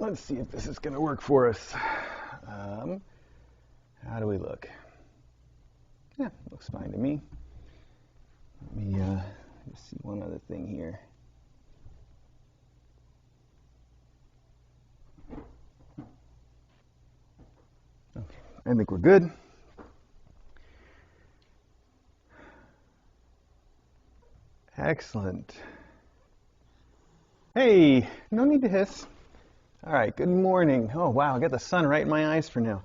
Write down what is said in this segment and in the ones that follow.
Let's see if this is going to work for us. How do we look? Yeah, looks fine to me. Let me just see one other thing here. Okay, I think we're good. Excellent. Hey, no need to hiss. All right, good morning. Oh, wow, I got the sun right in my eyes for now.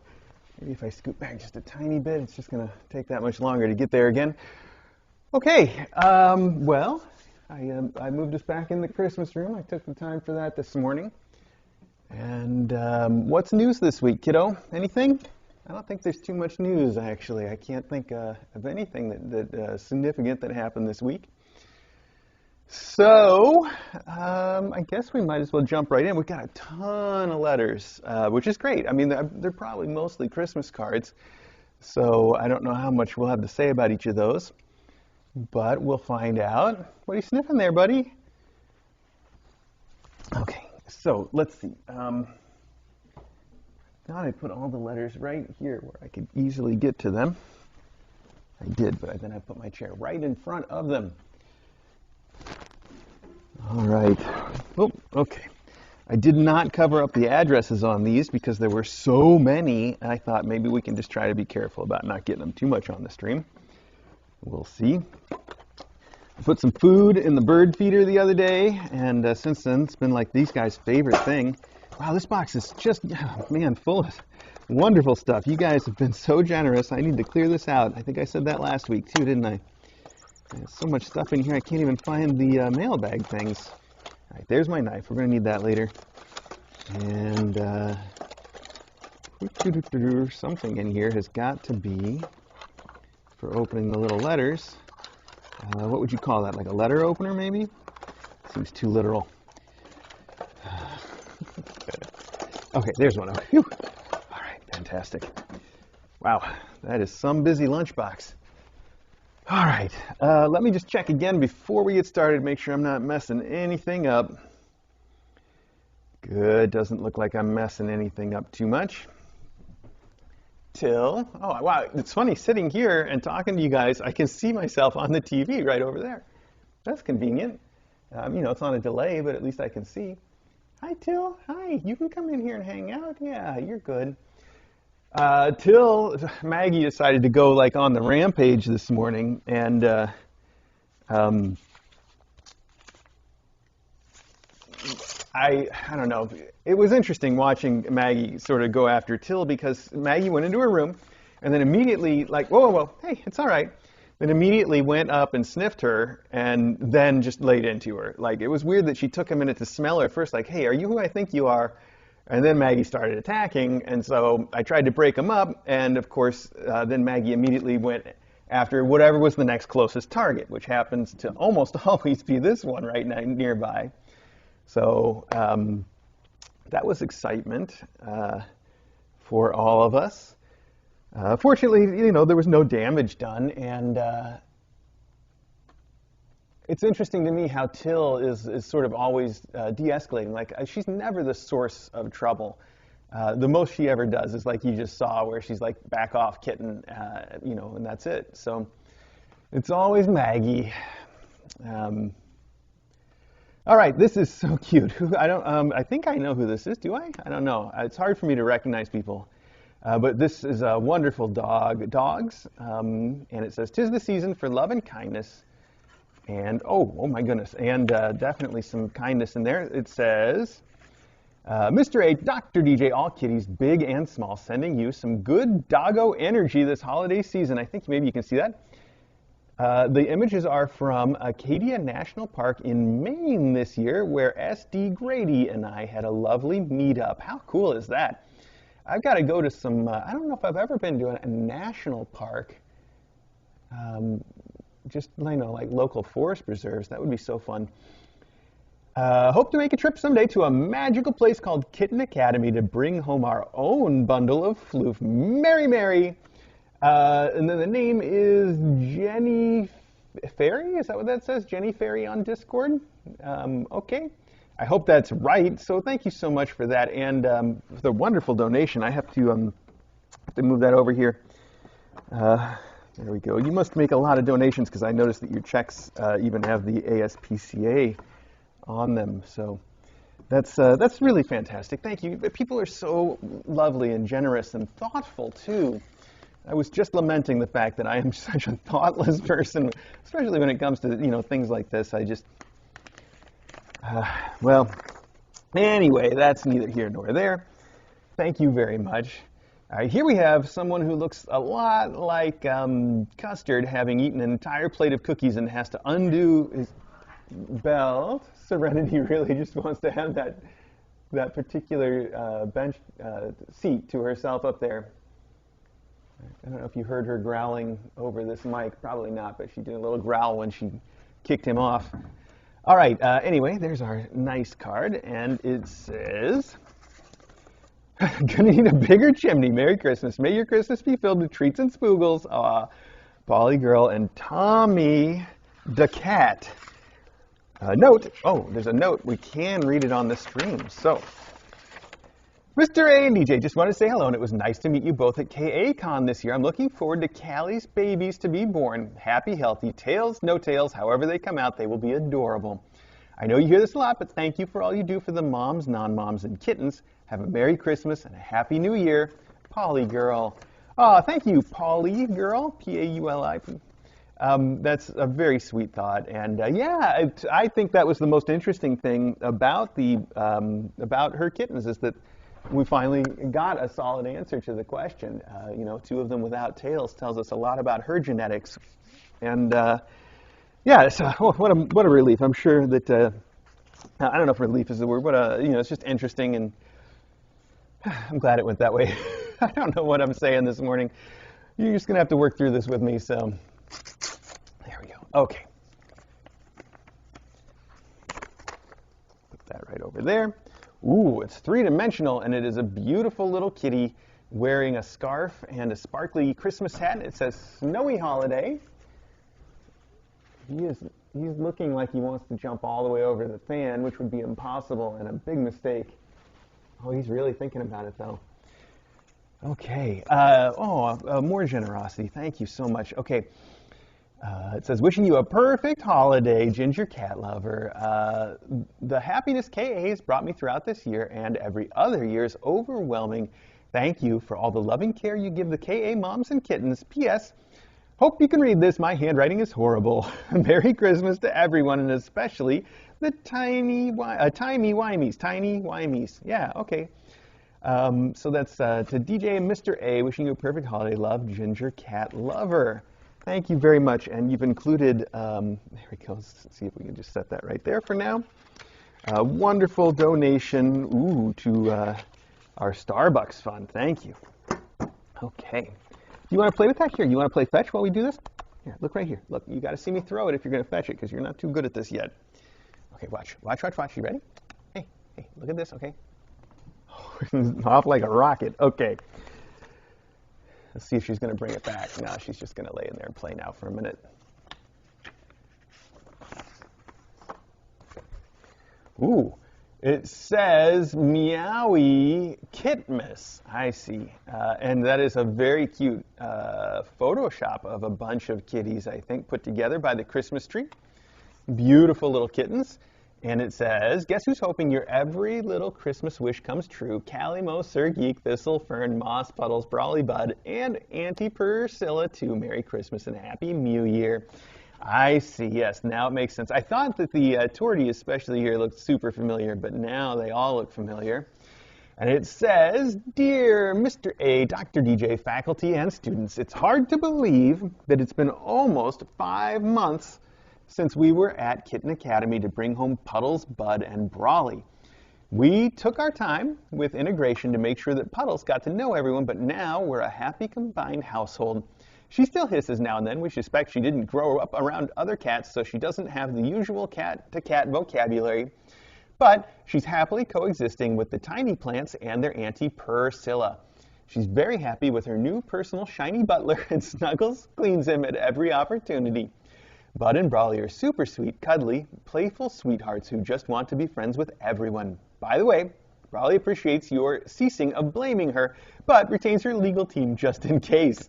Maybe if I scoot back just a tiny bit, it's just going to take that much longer to get there again. Okay, well, I moved us back in the Christmas room. I took the time for that this morning. And what's news this week, kiddo? Anything? I don't think there's too much news, actually. I can't think of anything that significant that happened this week. So, I guess we might as well jump right in. We've got a ton of letters, which is great. I mean, they're probably mostly Christmas cards, so I don't know how much we'll have to say about each of those, but we'll find out. What are you sniffing there, buddy? Okay, so let's see. Thought I'd put all the letters right here where I could easily get to them. I did, but then I put my chair right in front of them. All right. Oh, okay. I did not cover up the addresses on these because there were so many. I thought maybe we can just try to be careful about not getting them too much on the stream. We'll see. I put some food in the bird feeder the other day, and since then it's been like these guys' favorite thing. Wow, this box is just, man, full of wonderful stuff. You guys have been so generous. I need to clear this out. I think I said that last week too, didn't I? There's so much stuff in here, I can't even find the mailbag things. All right, there's my knife. We're going to need that later. And something in here has got to be for opening the little letters. What would you call that? Like a letter opener, maybe? Seems too literal. Okay, there's one. Whew. All right, fantastic. Wow, that is some busy lunchbox. All right, let me just check again before we get started, make sure I'm not messing anything up. Good, doesn't look like I'm messing anything up too much. Till, oh wow, it's funny, sitting here and talking to you guys, I can see myself on the TV right over there. That's convenient. You know, it's on a delay, but at least I can see. Hi, Till. Hi, you can come in here and hang out. Yeah, you're good. Till Maggie decided to go like on the rampage this morning, and I don't know. It was interesting watching Maggie sort of go after Till because Maggie went into her room and then immediately like, whoa, hey, it's all right. Then immediately went up and sniffed her and then just laid into her. Like, it was weird that she took a minute to smell her at first, like, hey, are you who I think you are? And then Maggie started attacking, and so I tried to break them up, and of course, then Maggie immediately went after whatever was the next closest target, which happens to almost always be this one right nearby. So that was excitement for all of us. Fortunately, you know, there was no damage done, and it's interesting to me how Till is sort of always de-escalating. Like, she's never the source of trouble. The most she ever does is like you just saw, where she's like, back off, kitten, you know, and that's it. So it's always Maggie. All right, this is so cute. I think I know who this is. Do I? I don't know. It's hard for me to recognize people. But this is a wonderful dogs, and it says, "'Tis the season for love and kindness." And, oh my goodness, and definitely some kindness in there. It says, Mr. A, Dr. DJ, all kitties, big and small, sending you some good doggo energy this holiday season. I think maybe you can see that. The images are from Acadia National Park in Maine this year, where S.D. Grady and I had a lovely meetup. How cool is that? I've got to go to some, I don't know if I've ever been to a national park. Just, you know, like local forest preserves. That would be so fun. Hope to make a trip someday to a magical place called Kitten Academy to bring home our own bundle of floof. Mary, Mary. And then the name is Jenny Ferry. Is that what that says? Jenny Ferry on Discord. Okay. I hope that's right. So thank you so much for that, and for the wonderful donation. I have to move that over here. There we go. You must make a lot of donations because I noticed that your checks even have the ASPCA on them. So that's really fantastic. Thank you. People are so lovely and generous and thoughtful too. I was just lamenting the fact that I am such a thoughtless person, especially when it comes to things like this. I just well, anyway, that's neither here nor there. Thank you very much. All right, here we have someone who looks a lot like Custard, having eaten an entire plate of cookies and has to undo his belt. Serenity really just wants to have that particular bench seat to herself up there. I don't know if you heard her growling over this mic. Probably not, but she did a little growl when she kicked him off. All right, anyway, there's our nice card, and it says, gonna need a bigger chimney. Merry Christmas. May your Christmas be filled with treats and spoogles. Polly Girl and Tommy the Cat. Note, there's a note. We can read it on the stream. So, Mr. A and DJ, just wanted to say hello, and it was nice to meet you both at KA-Con this year. I'm looking forward to Callie's babies to be born. Happy, healthy, tails, no tails, however they come out, they will be adorable. I know you hear this a lot, but thank you for all you do for the moms, non-moms, and kittens. Have a Merry Christmas and a Happy New Year. Polly Girl. Oh, thank you, Polly Girl, P-A-U-L-I. That's a very sweet thought, and I think that was the most interesting thing about about her kittens is that we finally got a solid answer to the question. Two of them without tails tells us a lot about her genetics, and what a relief. I'm sure that I don't know if relief is the word, but it's just interesting, and I'm glad it went that way. I don't know what I'm saying this morning. You're just gonna have to work through this with me. So there we go. Okay, put that right over there. Ooh, it's three-dimensional, and it is a beautiful little kitty wearing a scarf and a sparkly Christmas hat. It says Snowy Holiday. He's looking like he wants to jump all the way over the fan, which would be impossible and a big mistake. Oh, he's really thinking about it, though. Okay. More generosity. Thank you so much. Okay. It says, wishing you a perfect holiday, Ginger Cat Lover. The happiness KA has brought me throughout this year and every other year is overwhelming. Thank you for all the loving care you give the KA moms and kittens. P.S. Hope you can read this. My handwriting is horrible. Merry Christmas to everyone, and especially the tiny Wimies. Tiny Wimies. Yeah, okay. So that's to DJ and Mr. A, wishing you a perfect holiday. Love, Ginger Cat Lover. Thank you very much, and you've included, there we go, let's see if we can just set that right there for now. A wonderful donation, to our Starbucks fund. Thank you. Okay. Do you want to play with that? Here, you want to play fetch while we do this? Here, look right here. Look, you got to see me throw it if you're going to fetch it, because you're not too good at this yet. Okay, watch. You ready? Hey, look at this, okay? Off like a rocket. Okay. Let's see if she's going to bring it back. No, she's just going to lay in there and play now for a minute. Ooh, it says Meowie Kitmas. I see. And that is a very cute Photoshop of a bunch of kitties, I think, put together by the Christmas tree. Beautiful little kittens. And it says, guess who's hoping your every little Christmas wish comes true? Callie Mo, Sir Geek, Thistle, Fern, Moss, Puddles, Brawly Bud, and Auntie Priscilla too. Merry Christmas and Happy New Year. I see, yes, now it makes sense. I thought that the tortie, especially here, looked super familiar, but now they all look familiar. And it says, Dear Mr. A, Dr. DJ, faculty, and students, it's hard to believe that it's been almost 5 months since we were at Kitten Academy to bring home Puddles, Bud, and Brawly. We took our time with integration to make sure that Puddles got to know everyone, but now we're a happy combined household. She still hisses now and then. We suspect she didn't grow up around other cats, so she doesn't have the usual cat-to-cat vocabulary, but she's happily coexisting with the tiny plants and their Auntie Priscilla. She's very happy with her new personal shiny butler and snuggles, cleans him at every opportunity. Bud and Brawly are super sweet, cuddly, playful sweethearts who just want to be friends with everyone. By the way, Brawly appreciates your ceasing of blaming her, but retains her legal team just in case.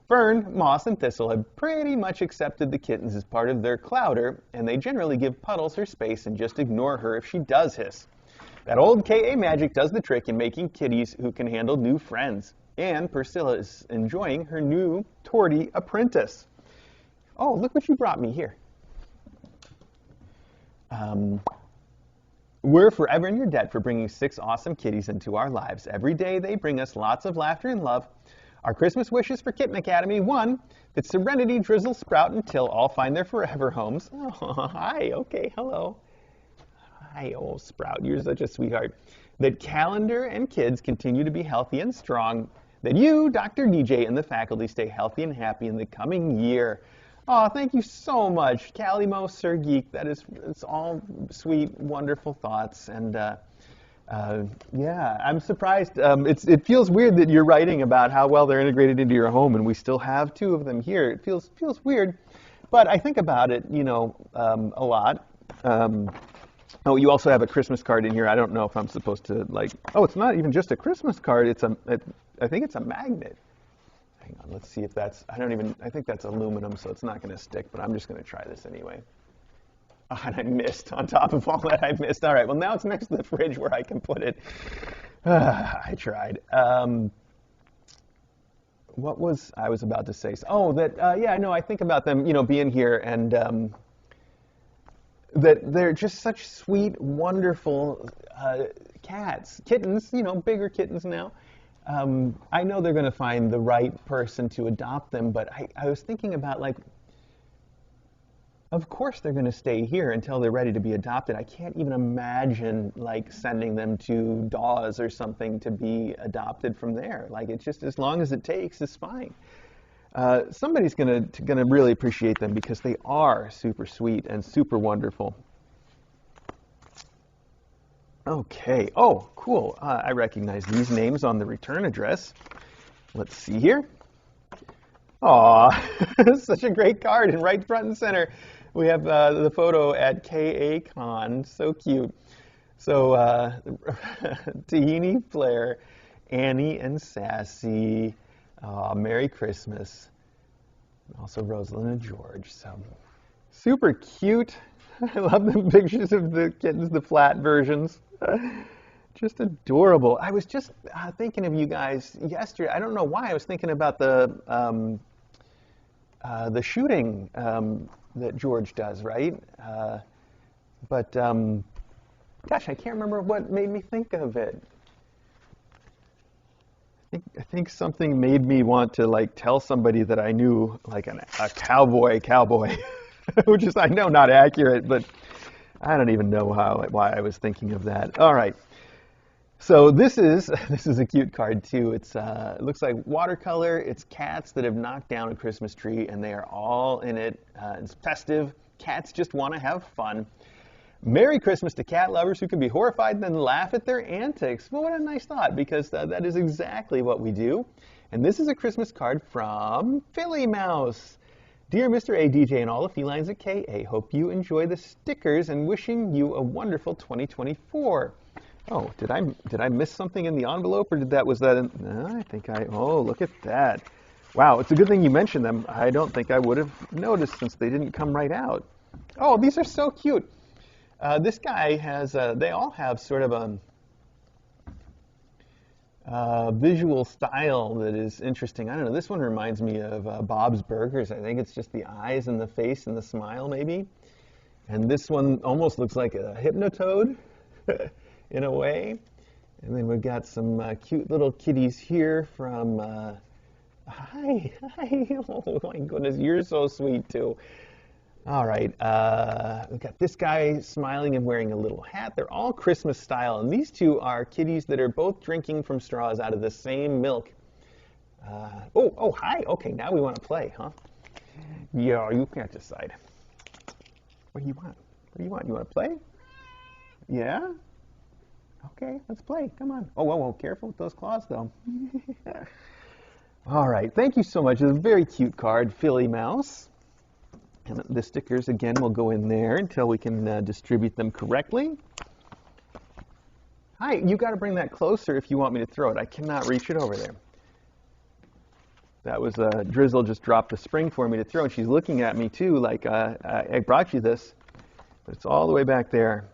Fern, Moss, and Thistle have pretty much accepted the kittens as part of their clouder, and they generally give Puddles her space and just ignore her if she does hiss. That old KA magic does the trick in making kitties who can handle new friends. And Priscilla is enjoying her new tortie apprentice. Oh, look what you brought me here. We're forever in your debt for bringing 6 awesome kitties into our lives. Every day they bring us lots of laughter and love. Our Christmas wishes for Kitten Academy: 1, that Serenity, Drizzle, Sprout, and Till all find their forever homes. Oh, hi, okay, hello. Hi, old Sprout, you're such a sweetheart. That Calendar and kids continue to be healthy and strong. That you, Dr. DJ, and the faculty stay healthy and happy in the coming year. Oh, thank you so much, Calimo, Sir Geek. It's all sweet, wonderful thoughts. And yeah, I'm surprised. It feels weird that you're writing about how well they're integrated into your home, and we still have 2 of them here. It feels weird, but I think about it, a lot. Oh, you also have a Christmas card in here. I don't know if I'm supposed to Oh, it's not even just a Christmas card. I think it's a magnet. Hang on, let's see if that's, I think that's aluminum, so it's not going to stick, but I'm just going to try this anyway. Oh, and I missed. On top of all that, I missed. All right, well, now it's next to the fridge where I can put it. I tried. What was I was about to say? Oh, yeah, no, I think about them, being here, and that they're just such sweet, wonderful cats. Kittens, bigger kittens now. I know they're going to find the right person to adopt them, but I was thinking about, of course they're going to stay here until they're ready to be adopted. I can't even imagine, sending them to Dawes or something to be adopted from there. It's just, as long as it takes, it's fine. Somebody's going to really appreciate them because they are super sweet and super wonderful. Okay. Oh, cool. I recognize these names on the return address. Let's see here. Aw, such a great card, and right front and center, we have the photo at KACon. So cute. So, Tahini, Flair, Annie, and Sassy. Merry Christmas. Also Rosalind and George. So, super cute. I love the pictures of the kittens, the flat versions. Just adorable. I was just thinking of you guys yesterday. I don't know why. I was thinking about the shooting that George does, right? But gosh, I can't remember what made me think of it. I think something made me want to tell somebody that I knew, a cowboy, which is, I know, not accurate, but I don't even know why I was thinking of that. All right. So this is a cute card too. It looks like watercolor. It's cats that have knocked down a Christmas tree, and they are all in it. It's festive. Cats just want to have fun. Merry Christmas to cat lovers who can be horrified and then laugh at their antics. Well, what a nice thought, because that is exactly what we do. And this is a Christmas card from Philly Mouse. Dear Mr. A, DJ, and all the felines at KA, hope you enjoy the stickers and wishing you a wonderful 2024. Oh, did I miss something in the envelope, or was that in? No, I think oh, look at that. Wow, it's a good thing you mentioned them. I don't think I would have noticed since they didn't come right out. Oh, these are so cute. This guy has, they all have sort of a visual style that is interesting. I don't know, this one reminds me of Bob's Burgers. I think it's just the eyes and the face and the smile, maybe. And this one almost looks like a Hypnotoad in a way. And then we've got some cute little kitties here from, hi, oh my goodness, you're so sweet too. All right, we've got this guy smiling and wearing a little hat. They're all Christmas style, and these two are kitties that are both drinking from straws out of the same milk. Oh, hi. Okay, now we want to play, huh? Yeah, you can't decide. What do you want? What do you want? You want to play? Yeah? Okay, let's play. Come on. Oh, whoa, careful with those claws, though. All right, thank you so much. It's a very cute card, Philly Mouse. And the stickers, again, will go in there until we can distribute them correctly. Hi, you got to bring that closer if you want me to throw it. I cannot reach it over there. That was Drizzle just dropped the spring for me to throw, and she's looking at me too, like I brought you this, but it's all the way back there.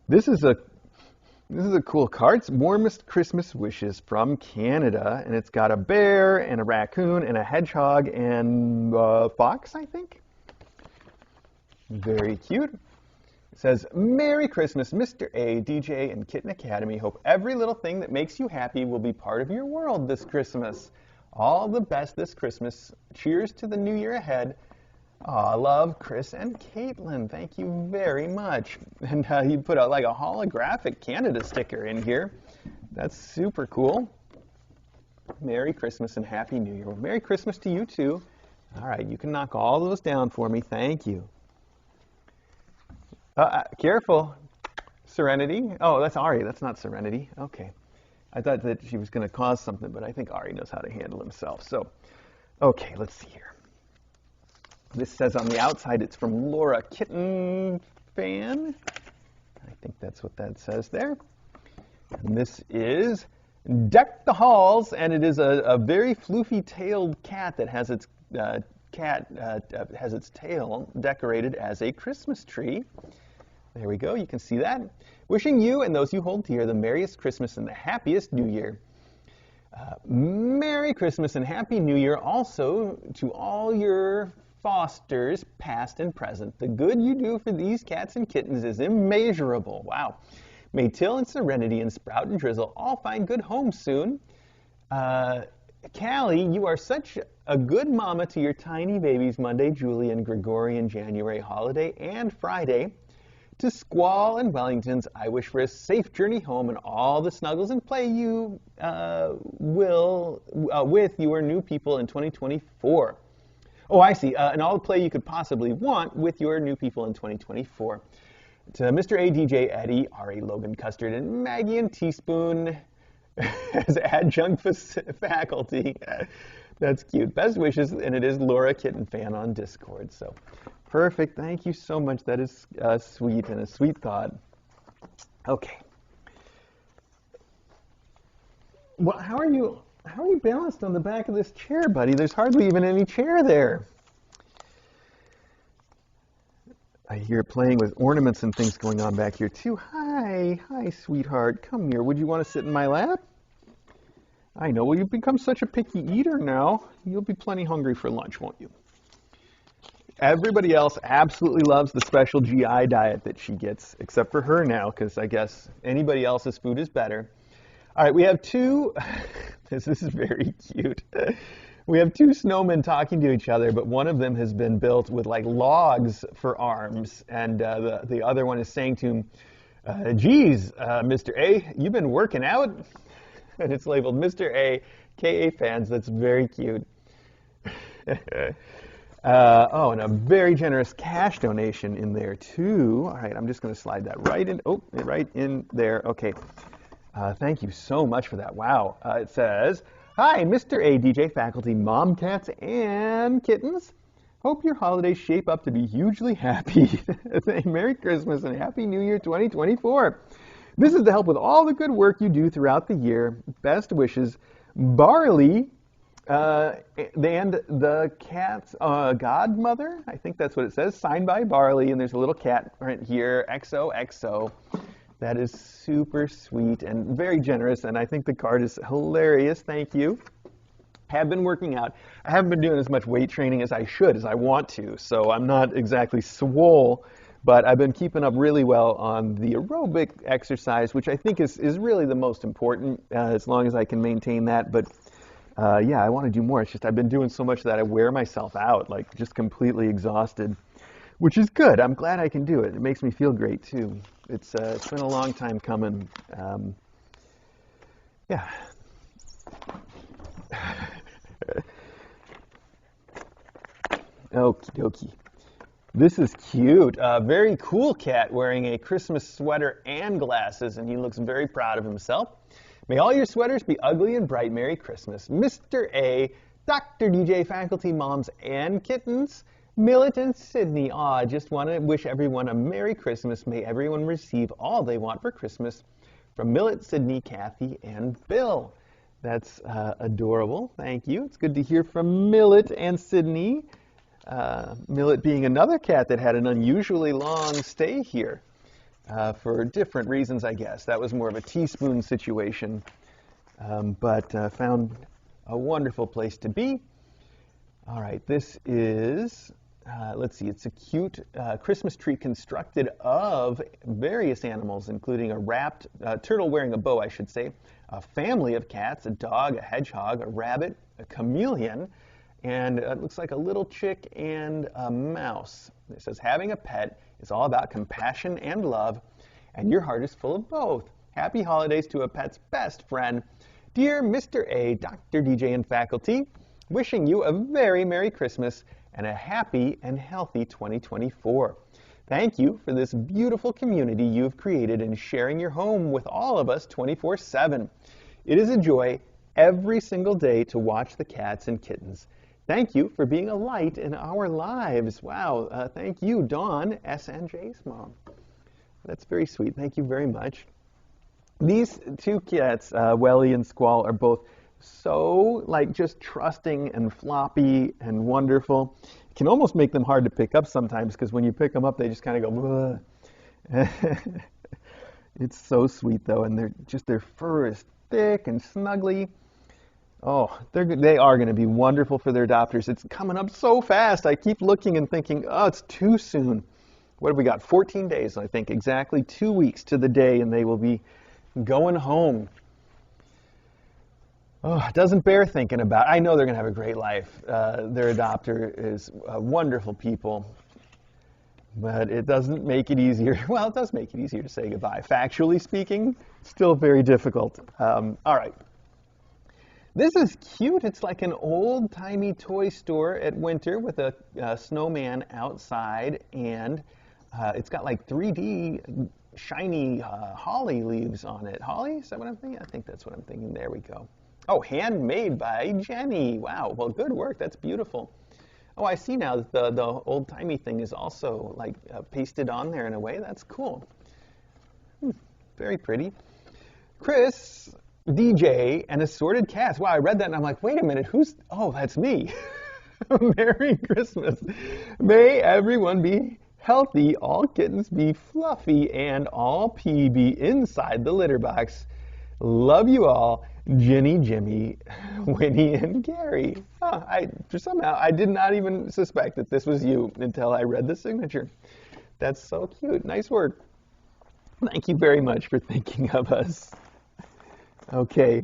This is a cool card. It's Warmest Christmas Wishes from Canada, and it's got a bear and a raccoon and a hedgehog and a fox, I think. Very cute. It says, Merry Christmas, Mr. A, DJ, and Kitten Academy. Hope every little thing that makes you happy will be part of your world this Christmas. All the best this Christmas. Cheers to the new year ahead. Aw, love, Chris and Caitlin. Thank you very much. And he put out like a holographic Canada sticker in here. That's super cool. Merry Christmas and Happy New Year. Well, Merry Christmas to you too. All right, you can knock all those down for me. Thank you. Careful. Serenity. Oh, that's Ari. That's not Serenity. Okay. I thought that she was going to cause something, but I think Ari knows how to handle himself. So, okay, let's see here. This says on the outside it's from Laura Kitten Fan. I think that's what that says there. And this is Deck the Halls, and it is a very floofy-tailed cat that has its tail decorated as a Christmas tree. There we go, you can see that. Wishing you and those you hold dear the merriest Christmas and the happiest New Year. Merry Christmas and Happy New Year also to all your fosters, past and present. The good you do for these cats and kittens is immeasurable. Wow. May Till and Serenity and Sprout and Drizzle all find good homes soon. Callie, you are such a good mama to your tiny babies Monday, Julian, Gregorian, January holiday, and Friday. To Squall and Wellingtons, I wish for a safe journey home and all the snuggles and play you will with your new people in 2024. Oh, I see. And all the play you could possibly want with your new people in 2024. To Mr. A, DJ, Eddie, Ari, Logan, Custard, and Maggie and Teaspoon as adjunct faculty. That's cute. Best wishes, and it is Laura Kitten Fan on Discord. So perfect. Thank you so much. That is sweet and a sweet thought. Okay. Well, how are you balanced on the back of this chair, buddy? There's hardly even any chair there. I hear playing with ornaments and things going on back here too. Hi, sweetheart. Come here. Would you want to sit in my lap? I know. Well, you've become such a picky eater now. You'll be plenty hungry for lunch, won't you? Everybody else absolutely loves the special GI diet that she gets, except for her now, because I guess anybody else's food is better. All right, we have two. This is very cute. We have two snowmen talking to each other, but one of them has been built with like logs for arms, and the other one is saying to him, geez, Mr. A, you've been working out? And it's labeled Mr. A, KA fans. That's very cute. Oh, and a very generous cash donation in there too. All right, I'm just going to slide that right in. Oh, right in there. Okay. Thank you so much for that. Wow. It says, hi, Mr. A, DJ, faculty, mom, cats, and kittens. Hope your holidays shape up to be hugely happy. Merry Christmas and Happy New Year 2024. This is to help with all the good work you do throughout the year. Best wishes, Barley, and the cat's godmother. I think that's what it says. Signed by Barley, and there's a little cat right here, XOXO. That is super sweet and very generous, and I think the card is hilarious. Thank you. Have been working out. I haven't been doing as much weight training as I should, as I want to, so I'm not exactly swole, but I've been keeping up really well on the aerobic exercise, which I think is really the most important, as long as I can maintain that. But yeah, I want to do more. It's just I've been doing so much that I wear myself out, like just completely exhausted, which is good. I'm glad I can do it. It makes me feel great, too. It's been a long time coming. Yeah. Okie dokie. This is cute. Very cool cat wearing a Christmas sweater and glasses, and he looks very proud of himself. May all your sweaters be ugly and bright. Merry Christmas. Mr. A, Dr. DJ, faculty, moms, and kittens. Millet and Sydney, I just want to wish everyone a Merry Christmas. May everyone receive all they want for Christmas. From Millet, Sydney, Kathy, and Bill. That's adorable. Thank you. It's good to hear from Millet and Sydney. Millet being another cat that had an unusually long stay here for different reasons, I guess. That was more of a teaspoon situation, but found a wonderful place to be. All right, this is, let's see, it's a cute Christmas tree constructed of various animals, including a wrapped turtle wearing a bow, I should say, a family of cats, a dog, a hedgehog, a rabbit, a chameleon, and it looks like a little chick and a mouse. It says, having a pet is all about compassion and love, and your heart is full of both. Happy holidays to a pet's best friend. Dear Mr. A, Dr. DJ, and faculty, wishing you a very Merry Christmas and a happy and healthy 2024. Thank you for this beautiful community you've created and sharing your home with all of us 24/7. It is a joy every single day to watch the cats and kittens. Thank you for being a light in our lives. Wow, thank you, Dawn, SNJ's mom. That's very sweet. Thank you very much. These two cats, Welly and Squall, are both so just trusting and floppy and wonderful. It can almost make them hard to pick up sometimes because when you pick them up, they just kind of go, It's so sweet though, and their fur is thick and snuggly. Oh, they are going to be wonderful for their adopters. It's coming up so fast. I keep looking and thinking, oh, it's too soon. What have we got? 14 days, I think, exactly 2 weeks to the day, and they will be going home. Oh, it doesn't bear thinking about. I know they're going to have a great life. Their adopter is wonderful people, but it doesn't make it easier. Well, it does make it easier to say goodbye. Factually speaking, still very difficult. All right. This is cute. It's like an old-timey toy store at Winter with a snowman outside, and it's got like 3D shiny holly leaves on it. Holly? Is that what I'm thinking? I think that's what I'm thinking. There we go. Oh, handmade by Jenny. Wow. Well, good work. That's beautiful. Oh, I see now that the old-timey thing is also like pasted on there in a way. That's cool. Very pretty. Chris, DJ, and assorted cast. Wow, I read that and I'm like, wait a minute, oh, that's me. Merry Christmas. May everyone be healthy, all kittens be fluffy, and all pee be inside the litter box. Love you all, Jenny, Jimmy, Winnie, and Gary. Somehow I did not even suspect that this was you until I read the signature. That's so cute. Nice work. Thank you very much for thinking of us. Okay.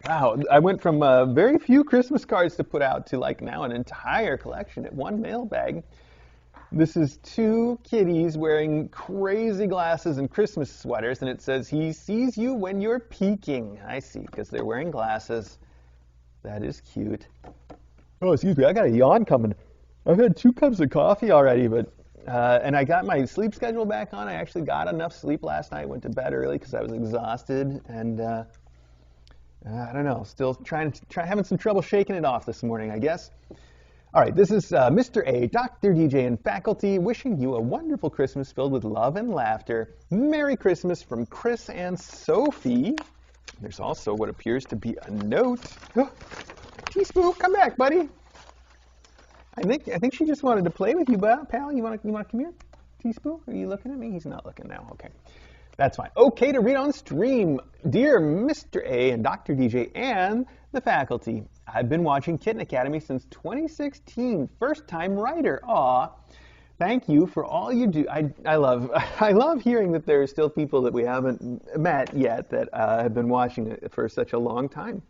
Wow, I went from very few Christmas cards to put out to like now an entire collection at one mailbag. This is two kitties wearing crazy glasses and Christmas sweaters, and it says, he sees you when you're peeking. I see, because they're wearing glasses. That is cute. Oh, excuse me, I got a yawn coming. I've had 2 cups of coffee already, but and I got my sleep schedule back on. I actually got enough sleep last night, went to bed early because I was exhausted, and I don't know, still having some trouble shaking it off this morning, I guess. All right, this is Mr. A, Dr. DJ, and faculty wishing you a wonderful Christmas filled with love and laughter. Merry Christmas from Chris and Sophie. There's also what appears to be a note. Oh, Teaspoon, come back, buddy. I think she just wanted to play with you, pal. You want to come here? Teaspoon, are you looking at me? He's not looking now. Okay. That's fine. Okay to read on stream. Dear Mr. A and Dr. DJ and the faculty, I've been watching Kitten Academy since 2016. First time writer. Aw. Thank you for all you do. I love hearing that there are still people that we haven't met yet that have been watching it for such a long time.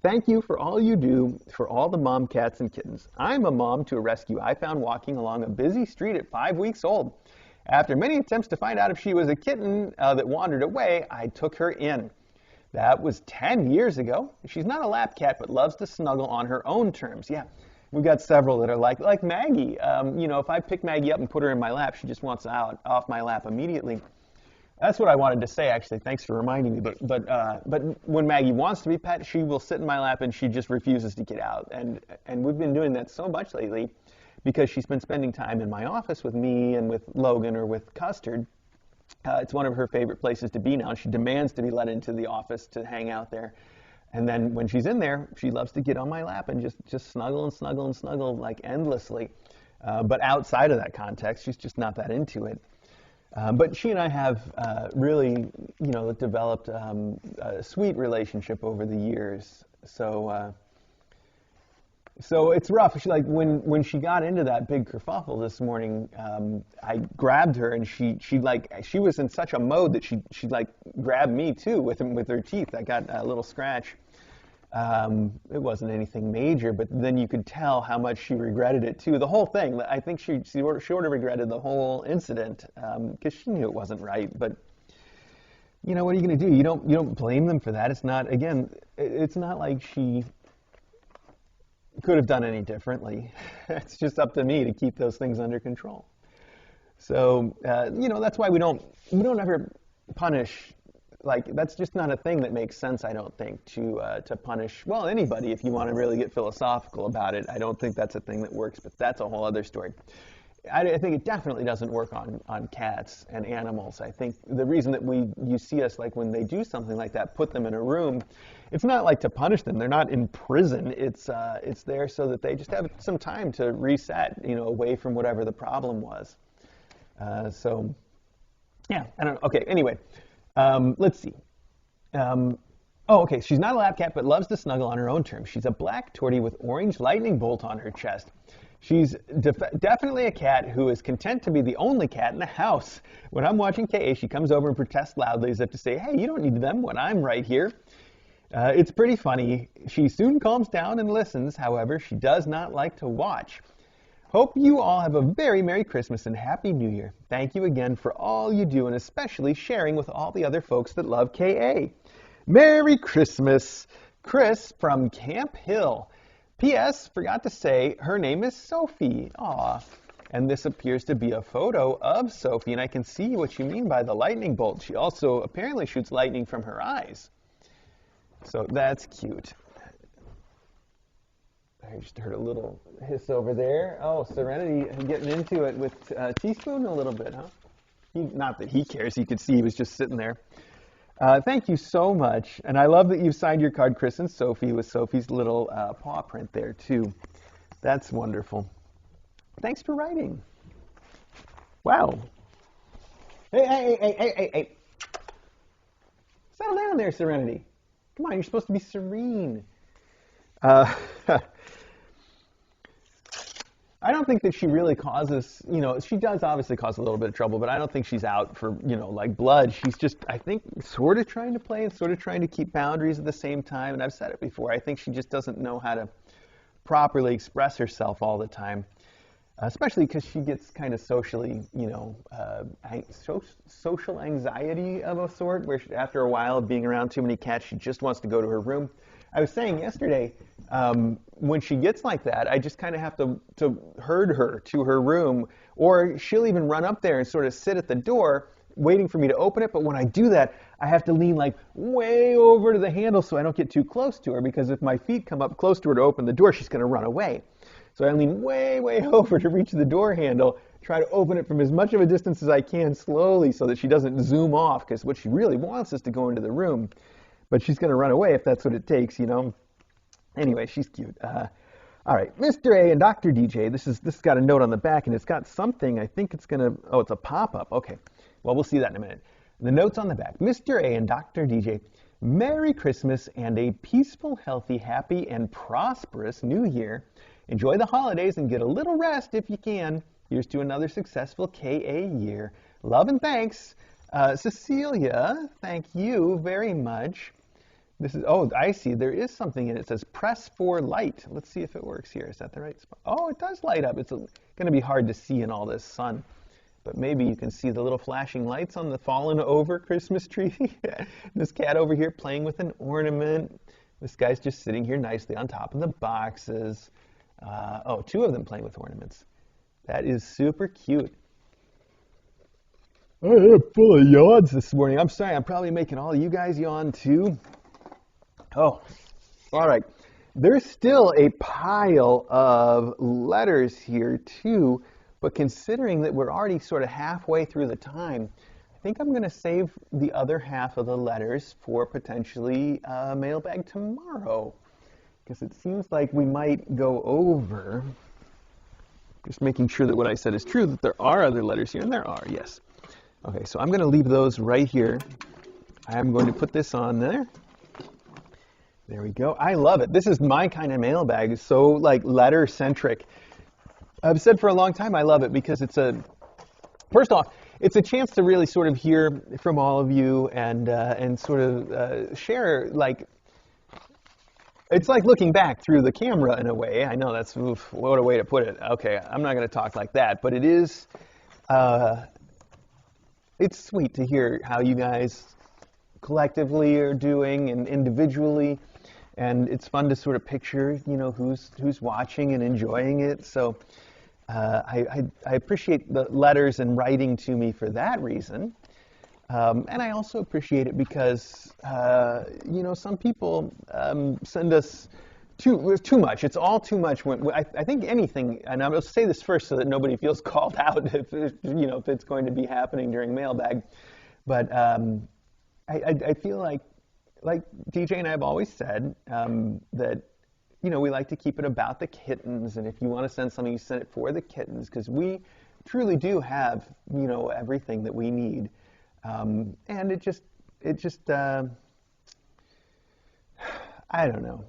Thank you for all you do for all the mom cats and kittens. I'm a mom to a rescue I found walking along a busy street at 5 weeks old. After many attempts to find out if she was a kitten that wandered away, I took her in. That was 10 years ago. She's not a lap cat, but loves to snuggle on her own terms. Yeah, we've got several that are like Maggie. If I pick Maggie up and put her in my lap, she just wants out off my lap immediately. That's what I wanted to say, actually. Thanks for reminding me. But when Maggie wants to be pet, she will sit in my lap and she just refuses to get out. And we've been doing that so much lately because she's been spending time in my office with me and with Logan or with Custard. It's one of her favorite places to be now. She demands to be let into the office to hang out there. And then when she's in there, she loves to get on my lap and just snuggle and snuggle and snuggle like endlessly. But outside of that context, she's just not that into it. But she and I have really, developed a sweet relationship over the years. So it's rough. She, like when she got into that big kerfuffle this morning, I grabbed her and she was in such a mode that she like grabbed me too with her teeth. I got a little scratch. It wasn't anything major, but then you could tell how much she regretted it too. The whole thing. I think she sort of regretted the whole incident because she knew it wasn't right. But what are you going to do? You don't blame them for that. It's not like she could have done any differently. It's just up to me to keep those things under control. So that's why we don't ever punish. Like, that's just not a thing that makes sense, I don't think, to punish, well, anybody if you want to really get philosophical about it. I don't think that's a thing that works, but that's a whole other story. I think it definitely doesn't work on cats and animals. I think the reason that you see us, like, when they do something like that, put them in a room, it's not like to punish them. They're not in prison. It's there so that they just have some time to reset, away from whatever the problem was. Yeah, I don't know. Okay, anyway. Let's see. Okay, she's not a lap cat, but loves to snuggle on her own terms. She's a black tortie with orange lightning bolt on her chest. She's definitely a cat who is content to be the only cat in the house. When I'm watching KA, she comes over and protests loudly as if to say, hey, you don't need them when I'm right here. It's pretty funny. She soon calms down and listens. However, she does not like to watch. Hope you all have a very Merry Christmas and Happy New Year. Thank you again for all you do and especially sharing with all the other folks that love KA. Merry Christmas, Chris from Camp Hill. P.S. Forgot to say her name is Sophie. Aw. And this appears to be a photo of Sophie, and I can see what you mean by the lightning bolt. She also apparently shoots lightning from her eyes. So that's cute. I just heard a little hiss over there. Oh, Serenity getting into it with Teaspoon a little bit, huh? Not that he cares. You could see he was just sitting there. Thank you so much. And I love that you signed your card, Chris and Sophie, with Sophie's little paw print there, too. That's wonderful. Thanks for writing. Wow. Hey. Settle down there, Serenity. Come on, you're supposed to be serene. I don't think that she really causes, she does obviously cause a little bit of trouble, but I don't think she's out for, like blood. She's just, I think, sort of trying to play and sort of trying to keep boundaries at the same time. And I've said it before, I think she just doesn't know how to properly express herself all the time, especially because she gets kind of socially, social anxiety of a sort, where after a while of being around too many cats, she just wants to go to her room. I was saying yesterday, when she gets like that, I just kind of have to herd her to her room, or she'll even run up there and sort of sit at the door waiting for me to open it. But when I do that, I have to lean like way over to the handle so I don't get too close to her, because if my feet come up close to her to open the door, she's going to run away. So I lean way over to reach the door handle, try to open it from as much of a distance as I can slowly so that she doesn't zoom off, because what she really wants is to go into the room. But she's going to run away if that's what it takes, Anyway, she's cute. All right, Mr. A and Dr. DJ. This has got a note on the back, and it's got something. I think it's going to, it's a pop-up. Okay, well, we'll see that in a minute. The note's on the back. Mr. A and Dr. DJ, Merry Christmas and a peaceful, healthy, happy, and prosperous New Year. Enjoy the holidays and get a little rest if you can. Here's to another successful KA year. Love and thanks. Cecilia, thank you very much. This is, I see, there is something in it. It says press for light. Let's see if it works here. Is that the right spot? Oh, it does light up. It's going to be hard to see in all this sun, but maybe you can see the little flashing lights on the fallen over Christmas tree. This cat over here playing with an ornament. This guy's just sitting here nicely on top of the boxes. Two of them playing with ornaments. That is super cute. I'm full of yawns this morning. I'm sorry, I'm probably making all you guys yawn too. Oh, all right. There's still a pile of letters here too, but considering that we're already sort of halfway through the time, I think I'm going to save the other half of the letters for potentially mailbag tomorrow, because it seems like we might go over. Just making sure that what I said is true, that there are other letters here, and there are, yes. Okay, so I'm going to leave those right here. I'm going to put this on there. There we go. I love it. This is my kind of mailbag. It's so like letter-centric. I've said for a long time I love it because first off, it's a chance to really sort of hear from all of you and sort of share, like, it's like looking back through the camera in a way. I know that's, oof, what a way to put it. Okay, I'm not going to talk like that, but it is, it's sweet to hear how you guys collectively are doing and individually, and it's fun to sort of picture, you know, who's watching and enjoying it. So I appreciate the letters and writing to me for that reason. And I also appreciate it because, you know, some people send us too much. It's all too much. I think anything, and I'm going to say this first so that nobody feels called out if you know, if it's going to be happening during mailbag. But I feel like DJ and I have always said, that, you know, we like to keep it about the kittens, and if you want to send something, you send it for the kittens, because we truly do have, you know, everything that we need. And it just I don't know.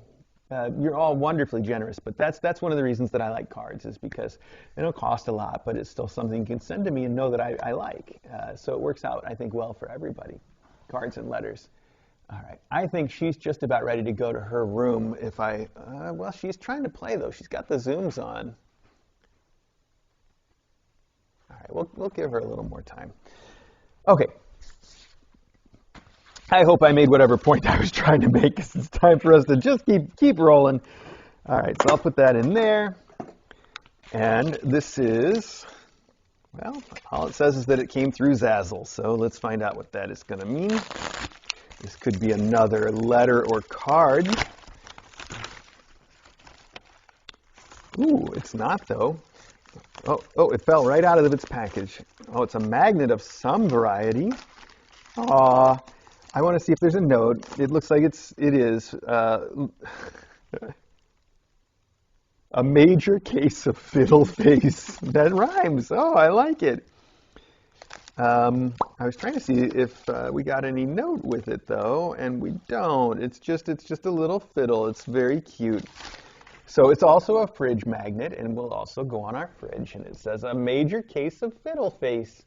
You're all wonderfully generous, but that's one of the reasons that I like cards, is because they don't cost a lot, but it's still something you can send to me and know that I like. So it works out, I think, well for everybody. Cards and letters. All right. I think she's just about ready to go to her room. Well, she's trying to play, though. She's got the Zooms on. All right. We'll give her a little more time. Okay. I hope I made whatever point I was trying to make, because it's time for us to just keep rolling. All right, so I'll put that in there. And this is, well, all it says is that it came through Zazzle, so let's find out what that is going to mean. This could be another letter or card. Ooh, it's not, though. Oh, it fell right out of its package. Oh, it's a magnet of some variety. Aw. I want to see if there's a note. It looks like it is a major case of fiddle face. That rhymes. Oh, I like it. I was trying to see if we got any note with it, though, and we don't. It's just a little fiddle. It's very cute. So it's also a fridge magnet, and will also go on our fridge. And it says a major case of fiddle face.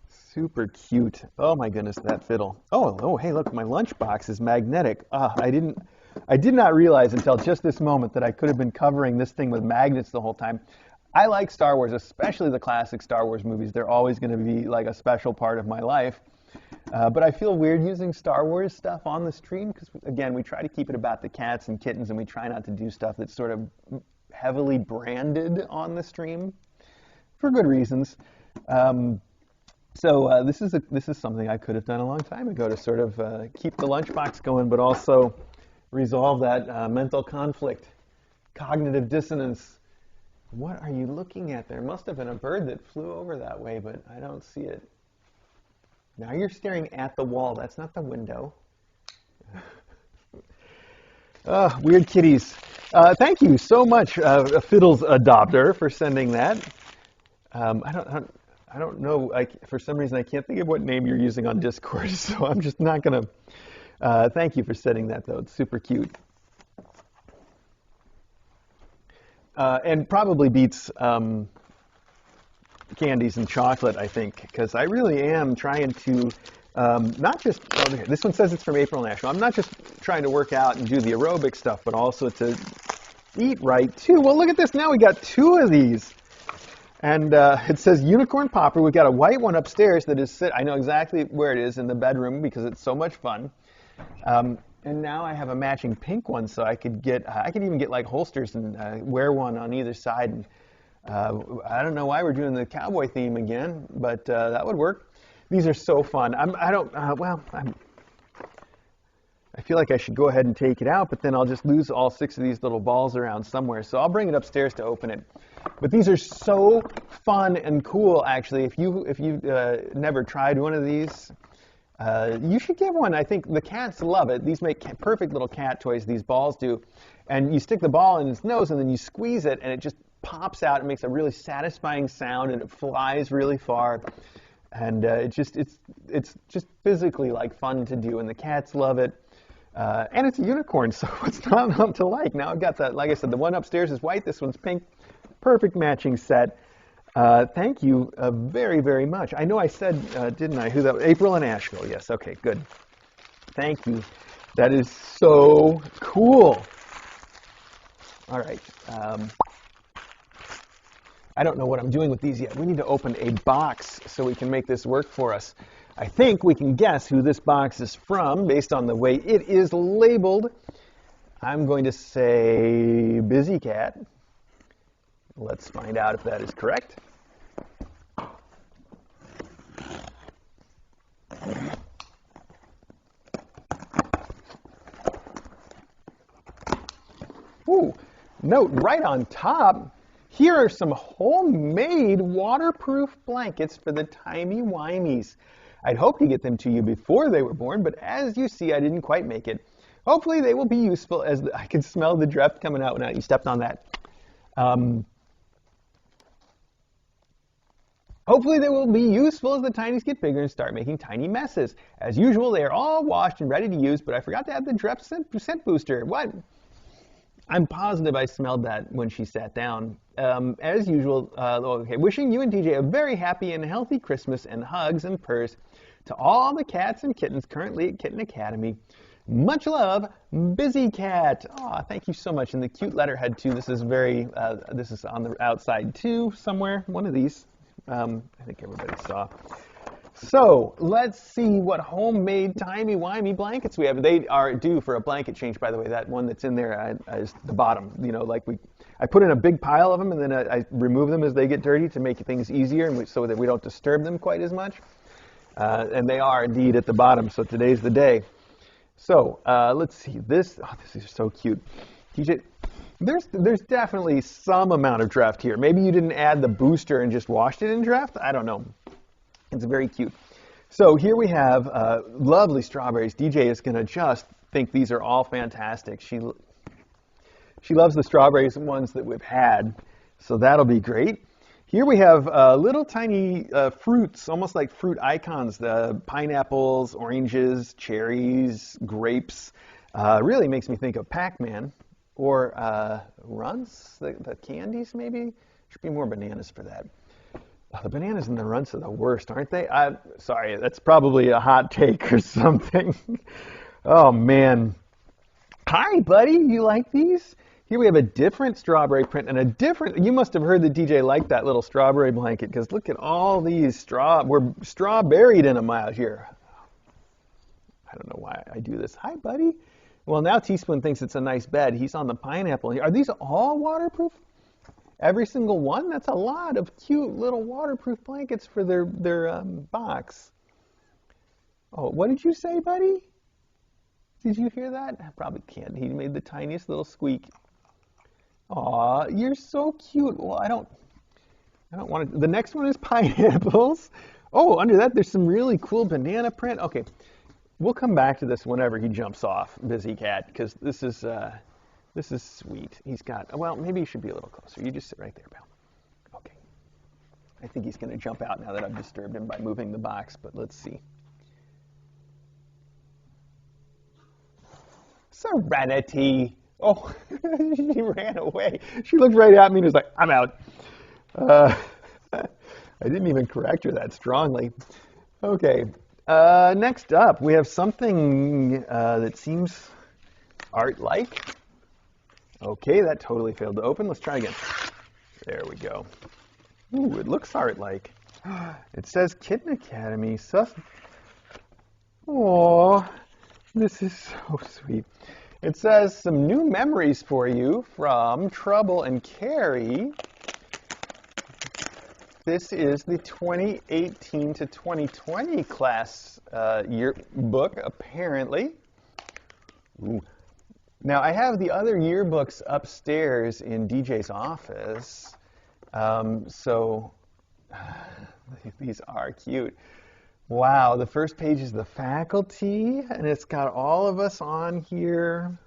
Super cute. Oh my goodness, that fiddle. Oh, hey, look, my lunchbox is magnetic. I did not realize until just this moment that I could have been covering this thing with magnets the whole time. I like Star Wars, especially the classic Star Wars movies. They're always going to be like a special part of my life. But I feel weird using Star Wars stuff on the stream because, again, we try to keep it about the cats and kittens, and we try not to do stuff that's sort of heavily branded on the stream for good reasons. So this is something I could have done a long time ago to sort of keep the lunchbox going, but also resolve that mental conflict, cognitive dissonance. What are you looking at? There must have been a bird that flew over that way, but I don't see it. Now you're staring at the wall. That's not the window. Weird kitties. Thank you so much, Fiddles Adopter, for sending that. I don't know, for some reason I can't think of what name you're using on Discord, so I'm just not going to, thank you for sending that, though. It's super cute. And probably beats candies and chocolate, I think, because I really am trying to not just, this one says it's from April National. I'm not just trying to work out and do the aerobic stuff, but also to eat right, too. Well, look at this. Now we got two of these. And it says Unicorn Popper. We've got a white one upstairs that is, I know exactly where it is in the bedroom because it's so much fun. And now I have a matching pink one, so I could even get like holsters and wear one on either side. I don't know why we're doing the cowboy theme again, but that would work. These are so fun. I feel like I should go ahead and take it out, but then I'll just lose all 6 of these little balls around somewhere. So I'll bring it upstairs to open it. But these are so fun and cool, actually. If you've never tried one of these, you should get one. I think the cats love it. These make perfect little cat toys, these balls do. And you stick the ball in its nose, and then you squeeze it, and it just pops out. It makes a really satisfying sound, and it flies really far. And it's just physically like fun to do, and the cats love it. And it's a unicorn, so it's not to like. Now I've got that, like I said, the one upstairs is white, this one's pink. Perfect matching set. Thank you very, very much. I know I said, didn't I, who that was? April in Asheville. Yes, okay, good. Thank you. That is so cool. All right. I don't know what I'm doing with these yet. We need to open a box so we can make this work for us. I think we can guess who this box is from based on the way it is labeled. I'm going to say Busy Cat. Let's find out if that is correct. Ooh, note right on top. Here are some homemade waterproof blankets for the timey-wimeys. I'd hoped to get them to you before they were born, but as you see, I didn't quite make it. Hopefully they will be useful, as I can smell the drift coming out when you stepped on that. Hopefully they will be useful as the tinies get bigger and start making tiny messes. As usual, they are all washed and ready to use, but I forgot to add the Drep scent booster. What? I'm positive I smelled that when she sat down. As usual, okay, wishing you and DJ a very happy and healthy Christmas, and hugs and purrs to all the cats and kittens currently at Kitten Academy. Much love, Busy Cat. Aw, thank you so much. And the cute letterhead too. This is this is on the outside too, somewhere. One of these. I think everybody saw. So let's see what homemade timey-wimey blankets we have. They are due for a blanket change, by the way. That one that's in there is the bottom. You know, like I put in a big pile of them, and then I remove them as they get dirty to make things easier, and so that we don't disturb them quite as much. And they are indeed at the bottom. So today's the day. So let's see. This is so cute. TJ, there's definitely some amount of draft here. Maybe you didn't add the booster and just washed it in draft. I don't know. It's very cute. So here we have lovely strawberries. DJ is going to just think these are all fantastic. She loves the strawberries ones that we've had, so that'll be great. Here we have little tiny fruits, almost like fruit icons, the pineapples, oranges, cherries, grapes. Really makes me think of Pac-Man or Runts, the candies maybe. Should be more bananas for that. The bananas and the runts are the worst, aren't they? Sorry, that's probably a hot take or something. Oh, man. Hi, buddy. You like these? Here we have a different strawberry print and a different... You must have heard that DJ liked that little strawberry blanket, because look at all these we're strawberried in them out here. I don't know why I do this. Hi, buddy. Well, now Teaspoon thinks it's a nice bed. He's on the pineapple here. Are these all waterproof? Every single one? That's a lot of cute little waterproof blankets for their box. Oh, what did you say, buddy? Did you hear that? I probably can't. He made the tiniest little squeak. Aw, you're so cute. Well, I don't want to. The next one is pineapples. Oh, under that there's some really cool banana print. Okay, we'll come back to this whenever he jumps off, Busy Cat, because this is sweet. He's got, well, maybe you should be a little closer. You just sit right there, pal. Okay. I think he's going to jump out now that I've disturbed him by moving the box, but let's see. Serenity. Oh, she ran away. She looked right at me and was like, I'm out. I didn't even correct her that strongly. Okay. Next up, we have something that seems art-like. Okay, that totally failed to open. Let's try again. There we go. Ooh, it looks art-like. It says Kitten Academy. Aww, this is so sweet. It says some new memories for you from Trouble and Carrie. This is the 2018 to 2020 class yearbook, apparently. Ooh. Now, I have the other yearbooks upstairs in DJ's office, so these are cute. Wow, the first page is the faculty, and it's got all of us on here.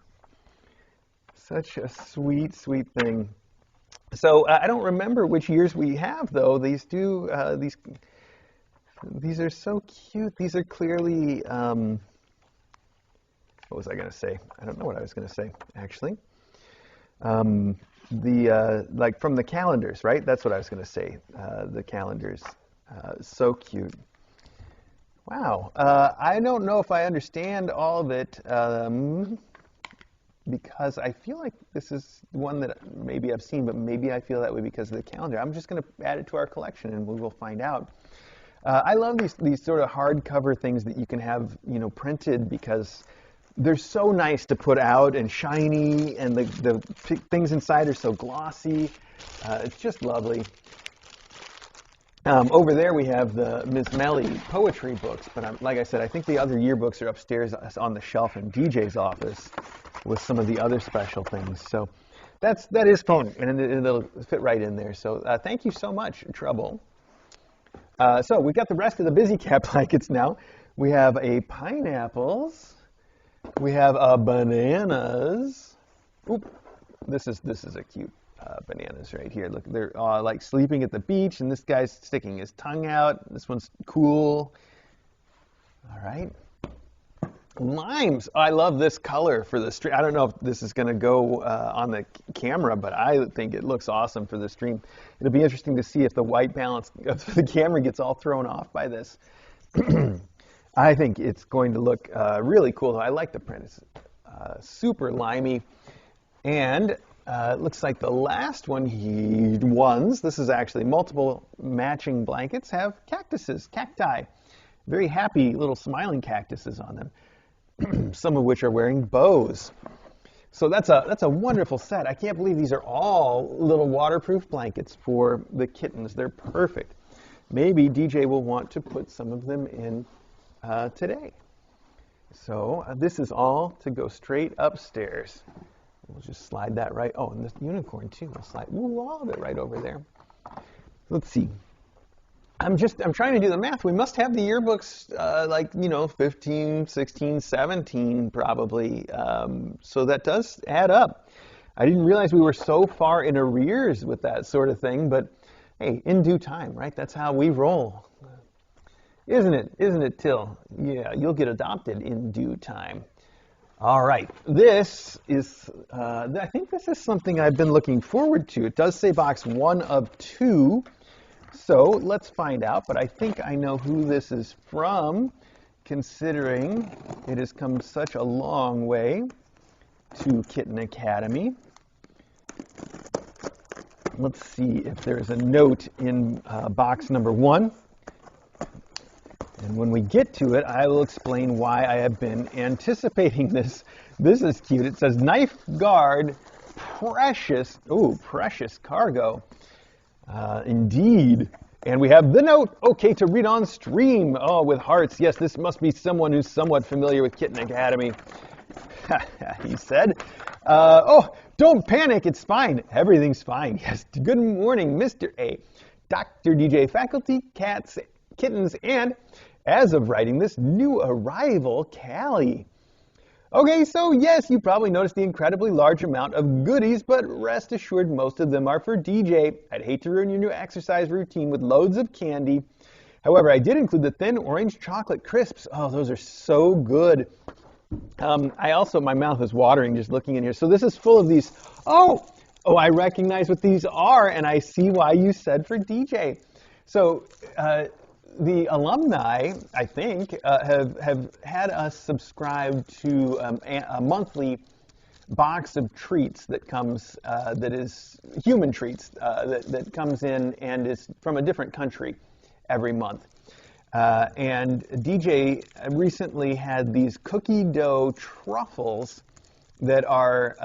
Such a sweet, sweet thing. So I don't remember which years we have, though. These are so cute. These are clearly, what was I going to say? I don't know what I was going to say, actually. Like from the calendars, right? That's what I was going to say, the calendars. So cute. Wow. I don't know if I understand all of it, because I feel like this is one that maybe I've seen, but maybe I feel that way because of the calendar. I'm just going to add it to our collection, and we will find out. I love these sort of hardcover things that you can have, printed, because they're so nice to put out and shiny, and the things inside are so glossy. It's just lovely. Over there we have the Ms. Melly poetry books, but like I said, I think the other yearbooks are upstairs on the shelf in DJ's office with some of the other special things. So that is fun, and it'll fit right in there. So thank you so much, Trouble. So we've got the rest of the Busy Cat blankets now. We have a pineapples. We have bananas. Oop, this is a cute bananas right here. Look, they're like sleeping at the beach, and this guy's sticking his tongue out. This one's cool. All right. Limes. I love this color for the stream. I don't know if this is going to go on the camera, but I think it looks awesome for the stream. It'll be interesting to see if the white balance of the camera gets all thrown off by this. I think it's going to look really cool. I like the print. It's super limey. And it looks like the last ones, this is actually multiple matching blankets, have cacti. Very happy little smiling cactuses on them. Some of which are wearing bows. So that's a wonderful set. I can't believe these are all little waterproof blankets for the kittens. They're perfect. Maybe DJ will want to put some of them in today. So this is all to go straight upstairs. We'll just slide that right. Oh, and this unicorn too. We'll slide all of it right over there. Let's see. I'm trying to do the math. We must have the yearbooks 15, 16, 17 probably. So that does add up. I didn't realize we were so far in arrears with that sort of thing, but hey, in due time, right? That's how we roll. Isn't it, Till? Yeah, you'll get adopted in due time. All right, this is, I think this is something I've been looking forward to. It does say box 1 of 2. So let's find out, but I think I know who this is from, considering it has come such a long way to Kitten Academy. Let's see if there's a note in box number 1. And when we get to it, I will explain why I have been anticipating this. This is cute. It says, Knife Guard, precious cargo. Indeed. And we have the note, okay, to read on stream. Oh, with hearts. Yes, this must be someone who's somewhat familiar with Kitten Academy. He said. Oh, don't panic. It's fine. Everything's fine. Yes. Good morning, Mr. A, Dr. DJ, faculty, cats, kittens, and, as of writing this, new arrival, Callie. Okay, so yes, you probably noticed the incredibly large amount of goodies, but rest assured most of them are for DJ. I'd hate to ruin your new exercise routine with loads of candy. However, I did include the thin orange chocolate crisps. Oh, those are so good. My mouth is watering just looking in here. So this is full of these. Oh, I recognize what these are, and I see why you said for DJ. So, the alumni, I think, have had us subscribe to a monthly box of treats that comes, that is human treats, that comes in and is from a different country every month. And DJ recently had these cookie dough truffles that are,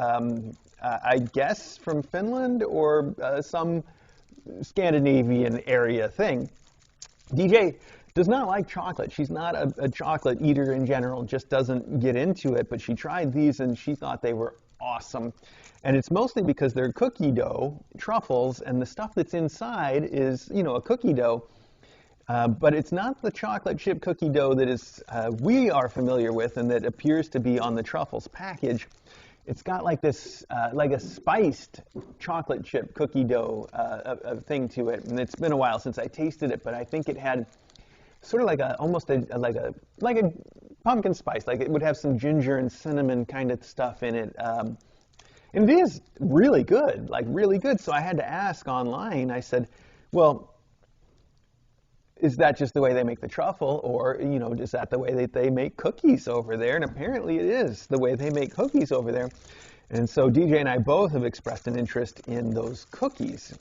I guess, from Finland or some Scandinavian area thing. DJ does not like chocolate. She's not a chocolate eater in general, just doesn't get into it, but she tried these and she thought they were awesome. And it's mostly because they're cookie dough truffles, and the stuff that's inside is, you know, a cookie dough. But it's not the chocolate chip cookie dough that is we are familiar with and that appears to be on the truffles package. It's got like this, like a spiced chocolate chip cookie dough thing to it. And it's been a while since I tasted it, but I think it had sort of like almost like a pumpkin spice. Like it would have some ginger and cinnamon kind of stuff in it. And it is really good, like really good. So I had to ask online. I said, well, is that just the way they make the truffle, or, you know, is that the way that they make cookies over there? And apparently it is the way they make cookies over there. And so DJ and I both have expressed an interest in those cookies.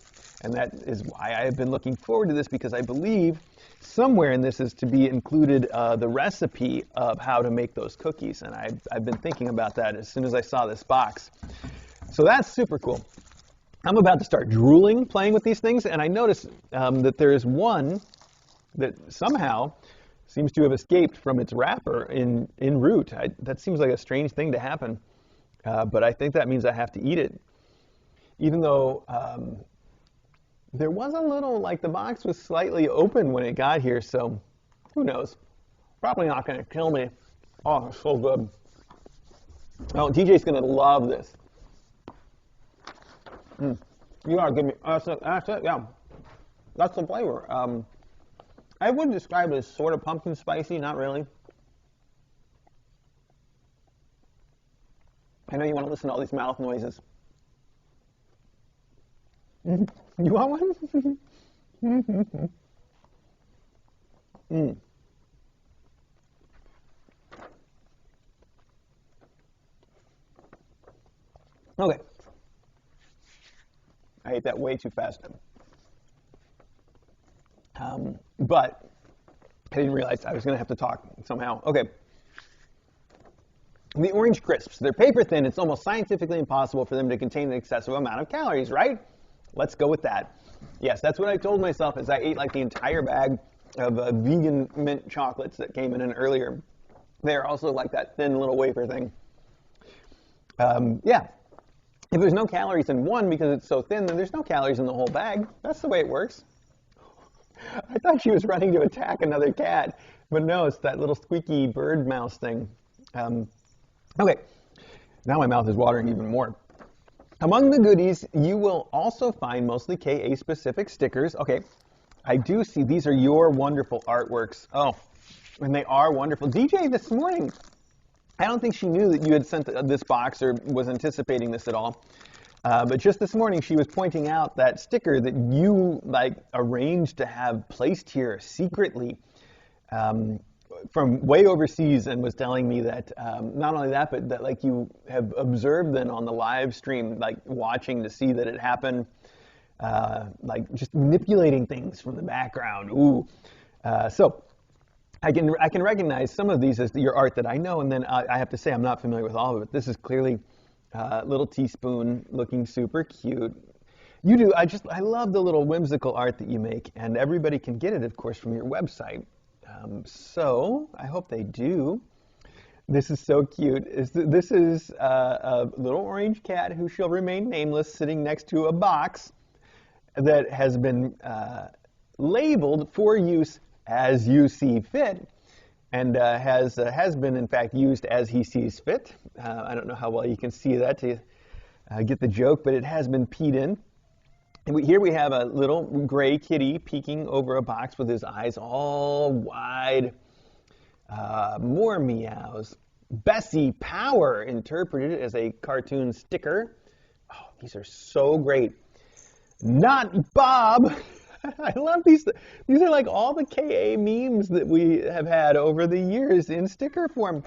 And that is why I have been looking forward to this, because I believe somewhere in this is to be included the recipe of how to make those cookies. And I've been thinking about that as soon as I saw this box. So that's super cool. I'm about to start drooling playing with these things, and I noticed that there is one that somehow seems to have escaped from its wrapper en route. That seems like a strange thing to happen, but I think that means I have to eat it. Even though there was a little, like the box was slightly open when it got here, so who knows? Probably not going to kill me. Oh, it's so good. Oh, DJ's going to love this. You are giving me, that's it, yeah. That's the flavor. I would describe it as sort of pumpkin spicy, not really. I know you want to listen to all these mouth noises. You want one? Okay. I ate that way too fast. But I didn't realize I was going to have to talk somehow. Okay. The orange crisps. They're paper thin. It's almost scientifically impossible for them to contain an excessive amount of calories, right? Let's go with that. Yes, that's what I told myself as I ate like the entire bag of vegan mint chocolates that came in earlier. They're also like that thin little wafer thing. Yeah. If there's no calories in one because it's so thin, then there's no calories in the whole bag. That's the way it works. I thought she was running to attack another cat, but no, it's that little squeaky bird mouse thing. Okay, now my mouth is watering even more. Among the goodies, you will also find mostly KA-specific stickers. Okay, I do see these are your wonderful artworks. Oh, and they are wonderful. DJ, this morning, I don't think she knew that you had sent this box or was anticipating this at all. But just this morning, she was pointing out that sticker that you like arranged to have placed here secretly from way overseas, and was telling me that not only that, but that like you have observed then on the live stream, like watching to see that it happened, like just manipulating things from the background. Ooh, so I can recognize some of these as your art that I know, and then I have to say I'm not familiar with all of it. This is clearly. Little teaspoon looking super cute. You do, I love the little whimsical art that you make, and everybody can get it, of course, from your website. So I hope they do. This is so cute. This is a little orange cat who shall remain nameless sitting next to a box that has been labeled for use as you see fit. And has been, in fact, used as he sees fit. I don't know how well you can see that to get the joke, but it has been peed in. And here we have a little gray kitty peeking over a box with his eyes all wide. More meows. Bessie Power interpreted as a cartoon sticker. Oh, these are so great. Not Bob. I love these. These are like all the KA memes that we have had over the years in sticker form.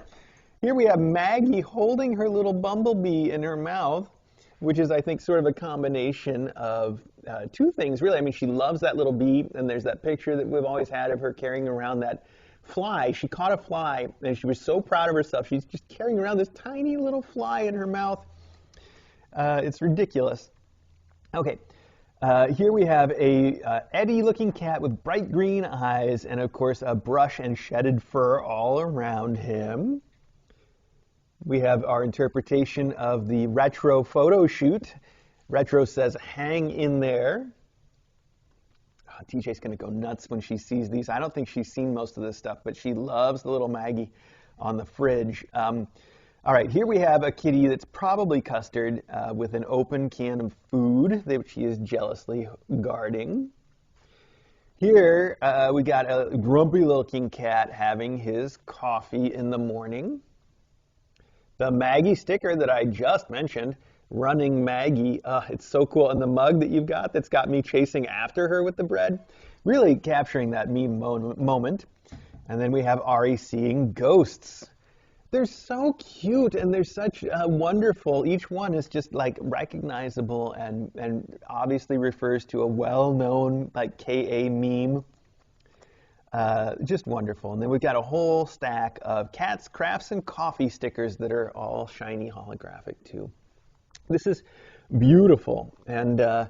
Here we have Maggie holding her little bumblebee in her mouth, which is, I think, sort of a combination of two things, really. I mean, she loves that little bee, and there's that picture that we've always had of her carrying around that fly. She caught a fly, and she was so proud of herself. She's just carrying around this tiny little fly in her mouth. It's ridiculous. Okay. Here we have a Eddie-looking cat with bright green eyes and, of course, a brush and shedded fur all around him. We have our interpretation of the retro photo shoot. Retro says, hang in there. Oh, TJ's going to go nuts when she sees these. I don't think she's seen most of this stuff, but she loves the little Maggie on the fridge. All right, here we have a kitty that's probably Custard with an open can of food that she is jealously guarding. Here we got a grumpy-looking cat having his coffee in the morning. The Maggie sticker that I just mentioned, running Maggie, it's so cool. And the mug that you've got that's got me chasing after her with the bread, really capturing that meme moment. And then we have Ari seeing ghosts. They're so cute and they're such wonderful. Each one is just like recognizable and obviously refers to a well-known like KA meme. Just wonderful. And then we've got a whole stack of cats, crafts, and coffee stickers that are all shiny holographic too. This is beautiful. And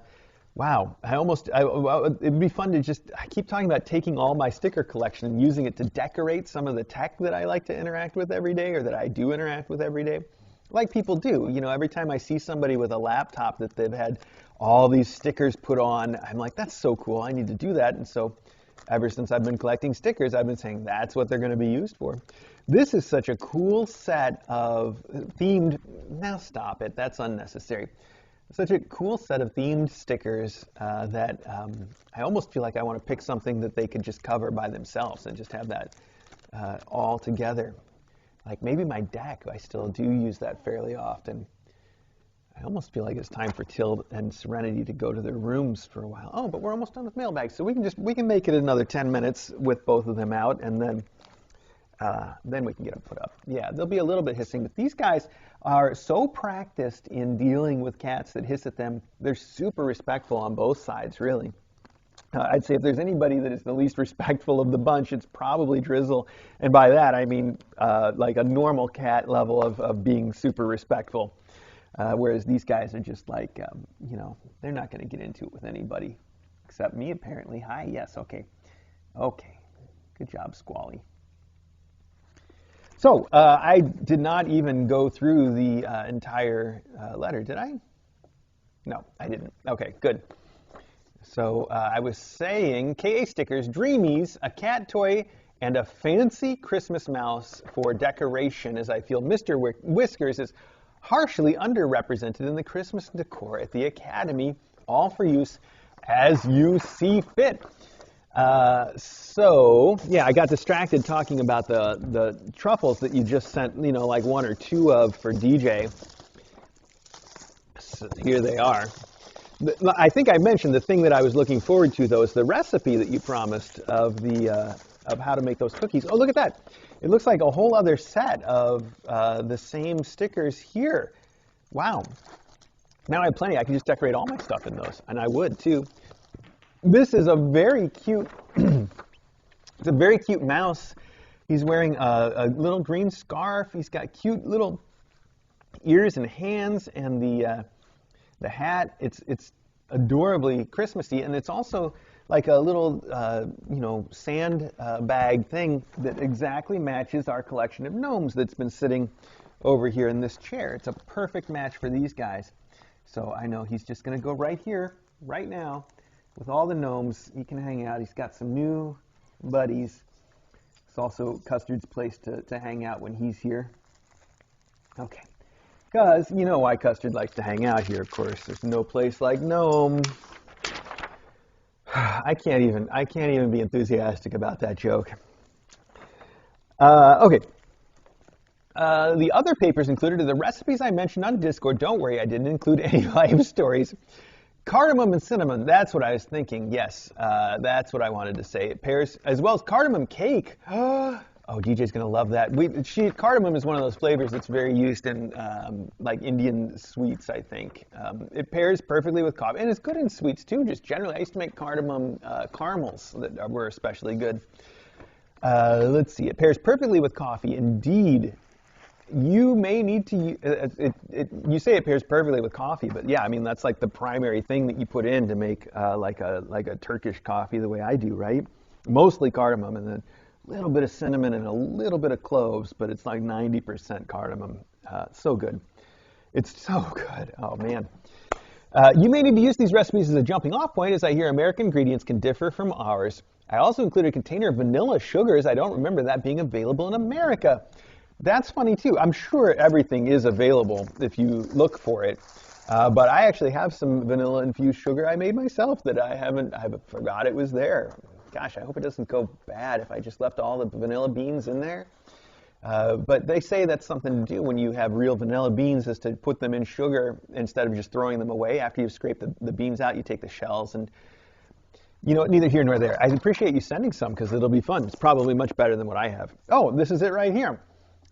wow, it'd be fun to I keep talking about taking all my sticker collection and using it to decorate some of the tech that I like to interact with every day or that I do interact with every day. Like people do. You know, every time I see somebody with a laptop that they've had all these stickers put on, I'm like, that's so cool. I need to do that. And so ever since I've been collecting stickers, I've been saying that's what they're going to be used for. This is such a cool set of themed, now stop it, that's unnecessary. Such a cool set of themed stickers that I almost feel like I want to pick something that they could just cover by themselves and just have that all together. Like maybe my deck, I still do use that fairly often. I almost feel like it's time for Till and Serenity to go to their rooms for a while. Oh, but we're almost done with Mailbag, so we can make it another 10 minutes with both of them out, and then we can get them put up. Yeah, they'll be a little bit hissing, but these guys are so practiced in dealing with cats that hiss at them. They're super respectful on both sides, really. I'd say if there's anybody that is the least respectful of the bunch, it's probably Drizzle, and by that I mean like a normal cat level of being super respectful. Whereas these guys are just like, you know, they're not going to get into it with anybody except me, apparently. Hi, yes, okay. Okay, good job, Squally. So I did not even go through the entire letter, did I? No, I didn't. Okay, good. So I was saying KA stickers, Dreamies, a cat toy, and a fancy Christmas mouse for decoration, as I feel Mr. Whiskers is harshly underrepresented in the Christmas decor at the Academy, all for use as you see fit. So, yeah, I got distracted talking about the truffles that you just sent, you know, like one or two of for DJ. So here they are. I think I mentioned the thing that I was looking forward to, though, is the recipe that you promised of how to make those cookies. Oh, look at that. It looks like a whole other set of the same stickers here. Wow. Now I have plenty. I can just decorate all my stuff in those, and I would, too. This is a very cute, it's a very cute mouse. He's wearing a little green scarf. He's got cute little ears and hands, and the hat. It's adorably Christmassy, and it's also like a little, you know, sand bag thing that exactly matches our collection of gnomes that's been sitting over here in this chair. It's a perfect match for these guys. So I know he's just going to go right here, right now, with all the gnomes. He can hang out. He's got some new buddies. It's also Custard's place to hang out when he's here. Okay. Because you know why Custard likes to hang out here, of course. There's no place like Gnome. I can't even be enthusiastic about that joke. Okay. The other papers included are the recipes I mentioned on Discord. Don't worry, I didn't include any live stories. Cardamom and cinnamon, that's what I was thinking. Yes, that's what I wanted to say. It pairs, as well as cardamom cake. Oh, DJ's going to love that. Cardamom is one of those flavors that's very used in like Indian sweets, I think. It pairs perfectly with coffee, and it's good in sweets too, just generally. I used to make cardamom caramels that were especially good. Let's see, it pairs perfectly with coffee, indeed. you may need to, you say it pairs perfectly with coffee, but yeah, I mean, that's like the primary thing that you put in to make like a Turkish coffee the way I do, right? Mostly cardamom and then a little bit of cinnamon and a little bit of cloves, but it's like 90% cardamom. So good. It's so good. Oh, man. You may need to use these recipes as a jumping off point, as I hear American ingredients can differ from ours. I also included a container of vanilla sugars. I don't remember that being available in America. That's funny too. I'm sure everything is available if you look for it. But I actually have some vanilla infused sugar I made myself that I forgot it was there. Gosh, I hope it doesn't go bad if I just left all the vanilla beans in there. But they say that's something to do when you have real vanilla beans, is to put them in sugar instead of just throwing them away. After you've scraped the beans out, you take the shells and, you know, neither here nor there. I appreciate you sending some because it'll be fun. It's probably much better than what I have. Oh, this is it right here.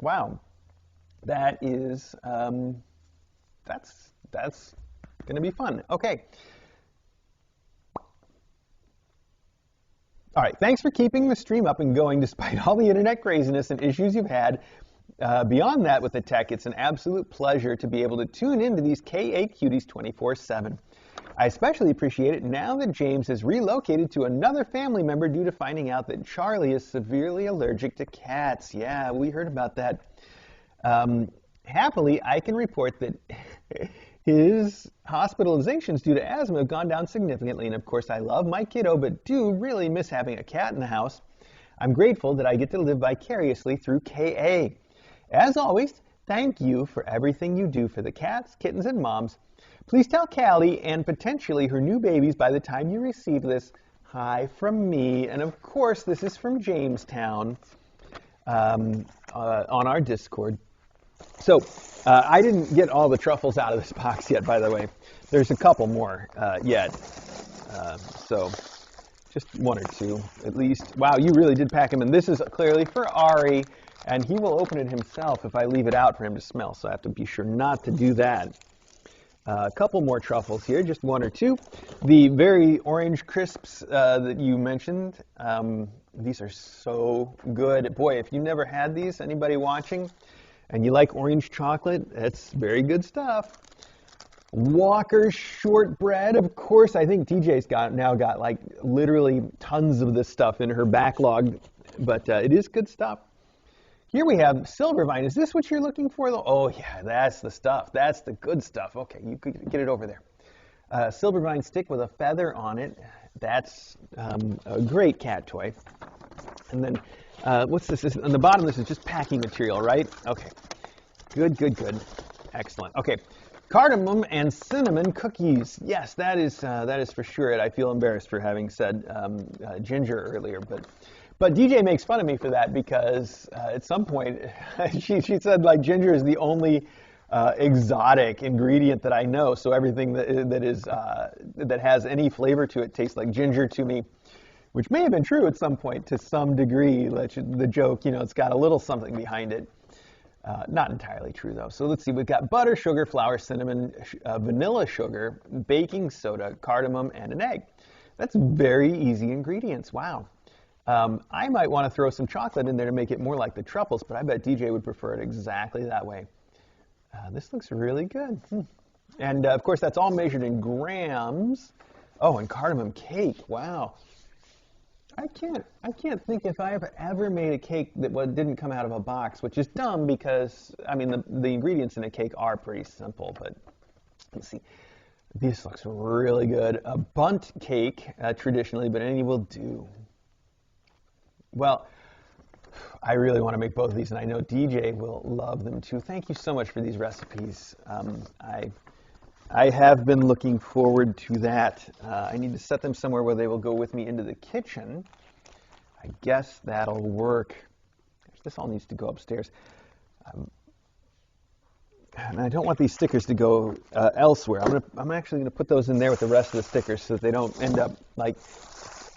Wow. That is, that's going to be fun. Okay. All right, thanks for keeping the stream up and going despite all the internet craziness and issues you've had. Beyond that with the tech, it's an absolute pleasure to be able to tune into these KA Cuties 24/7. I especially appreciate it now that James has relocated to another family member due to finding out that Charlie is severely allergic to cats. Yeah, we heard about that. Happily, I can report that his hospitalizations due to asthma have gone down significantly, and of course I love my kiddo, but do really miss having a cat in the house. I'm grateful that I get to live vicariously through KA. As always, thank you for everything you do for the cats, kittens, and moms. Please tell Callie and potentially her new babies by the time you receive this, hi from me. And of course, this is from Jamestown on our Discord. So I didn't get all the truffles out of this box yet, by the way. There's a couple more yet. So just one or two at least. Wow, you really did pack them in. This is clearly for Ari, and he will open it himself if I leave it out for him to smell. So I have to be sure not to do that. A couple more truffles here, just one or two. The very orange crisps that you mentioned, these are so good. Boy, if you never had these, anybody watching, and you like orange chocolate, that's very good stuff. Walker's shortbread, of course. I think DJ's now got like literally tons of this stuff in her backlog, but it is good stuff. Here we have Silvervine. Is this what you're looking for, though? Oh, yeah, that's the stuff. That's the good stuff. Okay, you could get it over there. Silvervine stick with a feather on it. That's a great cat toy. And then, what's this? On the bottom, this is just packing material, right? Okay. Good, good, good. Excellent. Okay. Cardamom and cinnamon cookies. Yes, that is for sure it. I feel embarrassed for having said ginger earlier, but DJ makes fun of me for that because at some point she said like ginger is the only exotic ingredient that I know. So everything that has any flavor to it tastes like ginger to me, which may have been true at some point to some degree. The joke, you know, it's got a little something behind it. Not entirely true though. So let's see. We've got butter, sugar, flour, cinnamon, vanilla sugar, baking soda, cardamom, and an egg. That's very easy ingredients. Wow. I might want to throw some chocolate in there to make it more like the truffles, but I bet DJ would prefer it exactly that way. This looks really good. And of course, that's all measured in grams. Oh, and cardamom cake. Wow. I can't think if I ever made a cake that didn't come out of a box, which is dumb because, I mean, the ingredients in a cake are pretty simple, but let's see. This looks really good. A bundt cake, traditionally, but any will do. Well, I really want to make both of these, and I know DJ will love them too. Thank you so much for these recipes. I have been looking forward to that. I need to set them somewhere where they will go with me into the kitchen. I guess that'll work. This all needs to go upstairs. And I don't want these stickers to go elsewhere. I'm actually going to put those in there with the rest of the stickers so that they don't end up like,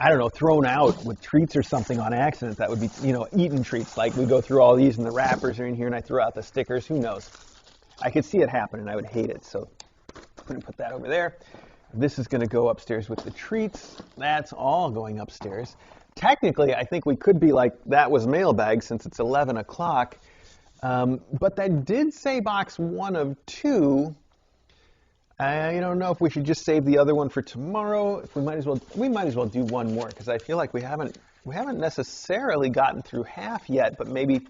I don't know, thrown out with treats or something on accident. That would be, you know, eaten treats. Like we go through all these and the wrappers are in here and I throw out the stickers. Who knows? I could see it happen and I would hate it. So I'm going to put that over there. This is going to go upstairs with the treats. That's all going upstairs. Technically, I think we could be like, that was Mailbag since it's 11 o'clock. But that did say box 1 of 2. I don't know if we should just save the other one for tomorrow. If we might as well do one more, because I feel like we haven't necessarily gotten through half yet. But maybe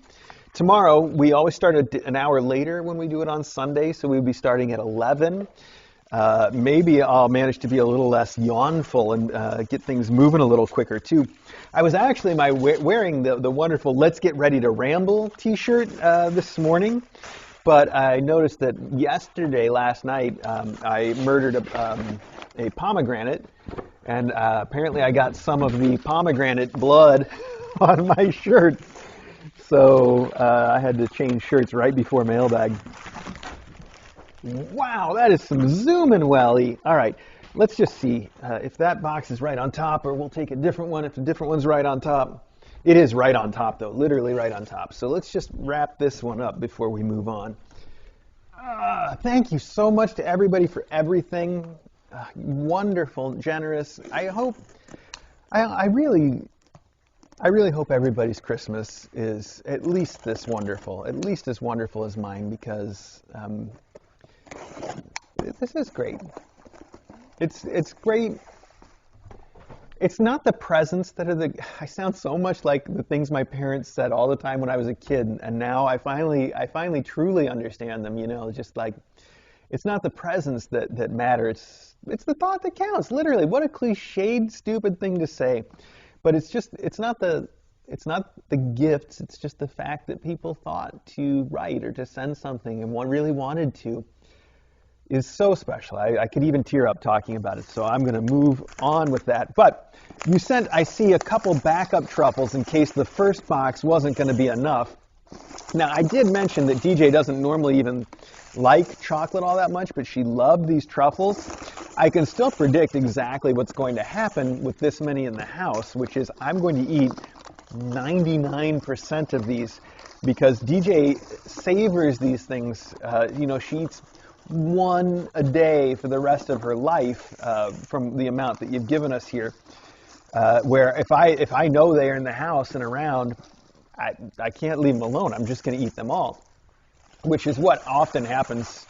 tomorrow, we always start an hour later when we do it on Sunday, so we'll be starting at 11. Maybe I'll manage to be a little less yawnful and get things moving a little quicker too. I was actually wearing the wonderful "Let's Get Ready to Ramble" T-shirt this morning. But I noticed that last night, I murdered a pomegranate, and apparently I got some of the pomegranate blood on my shirt. So I had to change shirts right before Mailbag. Wow, that is some zooming, Welly. All right, let's just see if that box is right on top, or we'll take a different one if the different one's right on top. It is right on top, though, literally right on top. So let's just wrap this one up before we move on. Thank you so much to everybody for everything. Wonderful, generous. I really hope everybody's Christmas is at least this wonderful, at least as wonderful as mine, because this is great. It's great. It's not the presents that are I sound so much like the things my parents said all the time when I was a kid, and now I finally truly understand them, just like, it's not the presents that matter, it's the thought that counts, literally. What a cliched, stupid thing to say. But it's not the gifts, it's just the fact that people thought to write or to send something and one really wanted to, is so special. I could even tear up talking about it, so I'm going to move on with that. But you sent, I see, a couple backup truffles in case the first box wasn't going to be enough. Now, I did mention that DJ doesn't normally even like chocolate all that much, but she loved these truffles. I can still predict exactly what's going to happen with this many in the house, which is I'm going to eat 99% of these, because DJ savors these things. She eats one a day for the rest of her life from the amount that you've given us here. Where if I know they're in the house and around, I can't leave them alone. I'm just going to eat them all, which is what often happens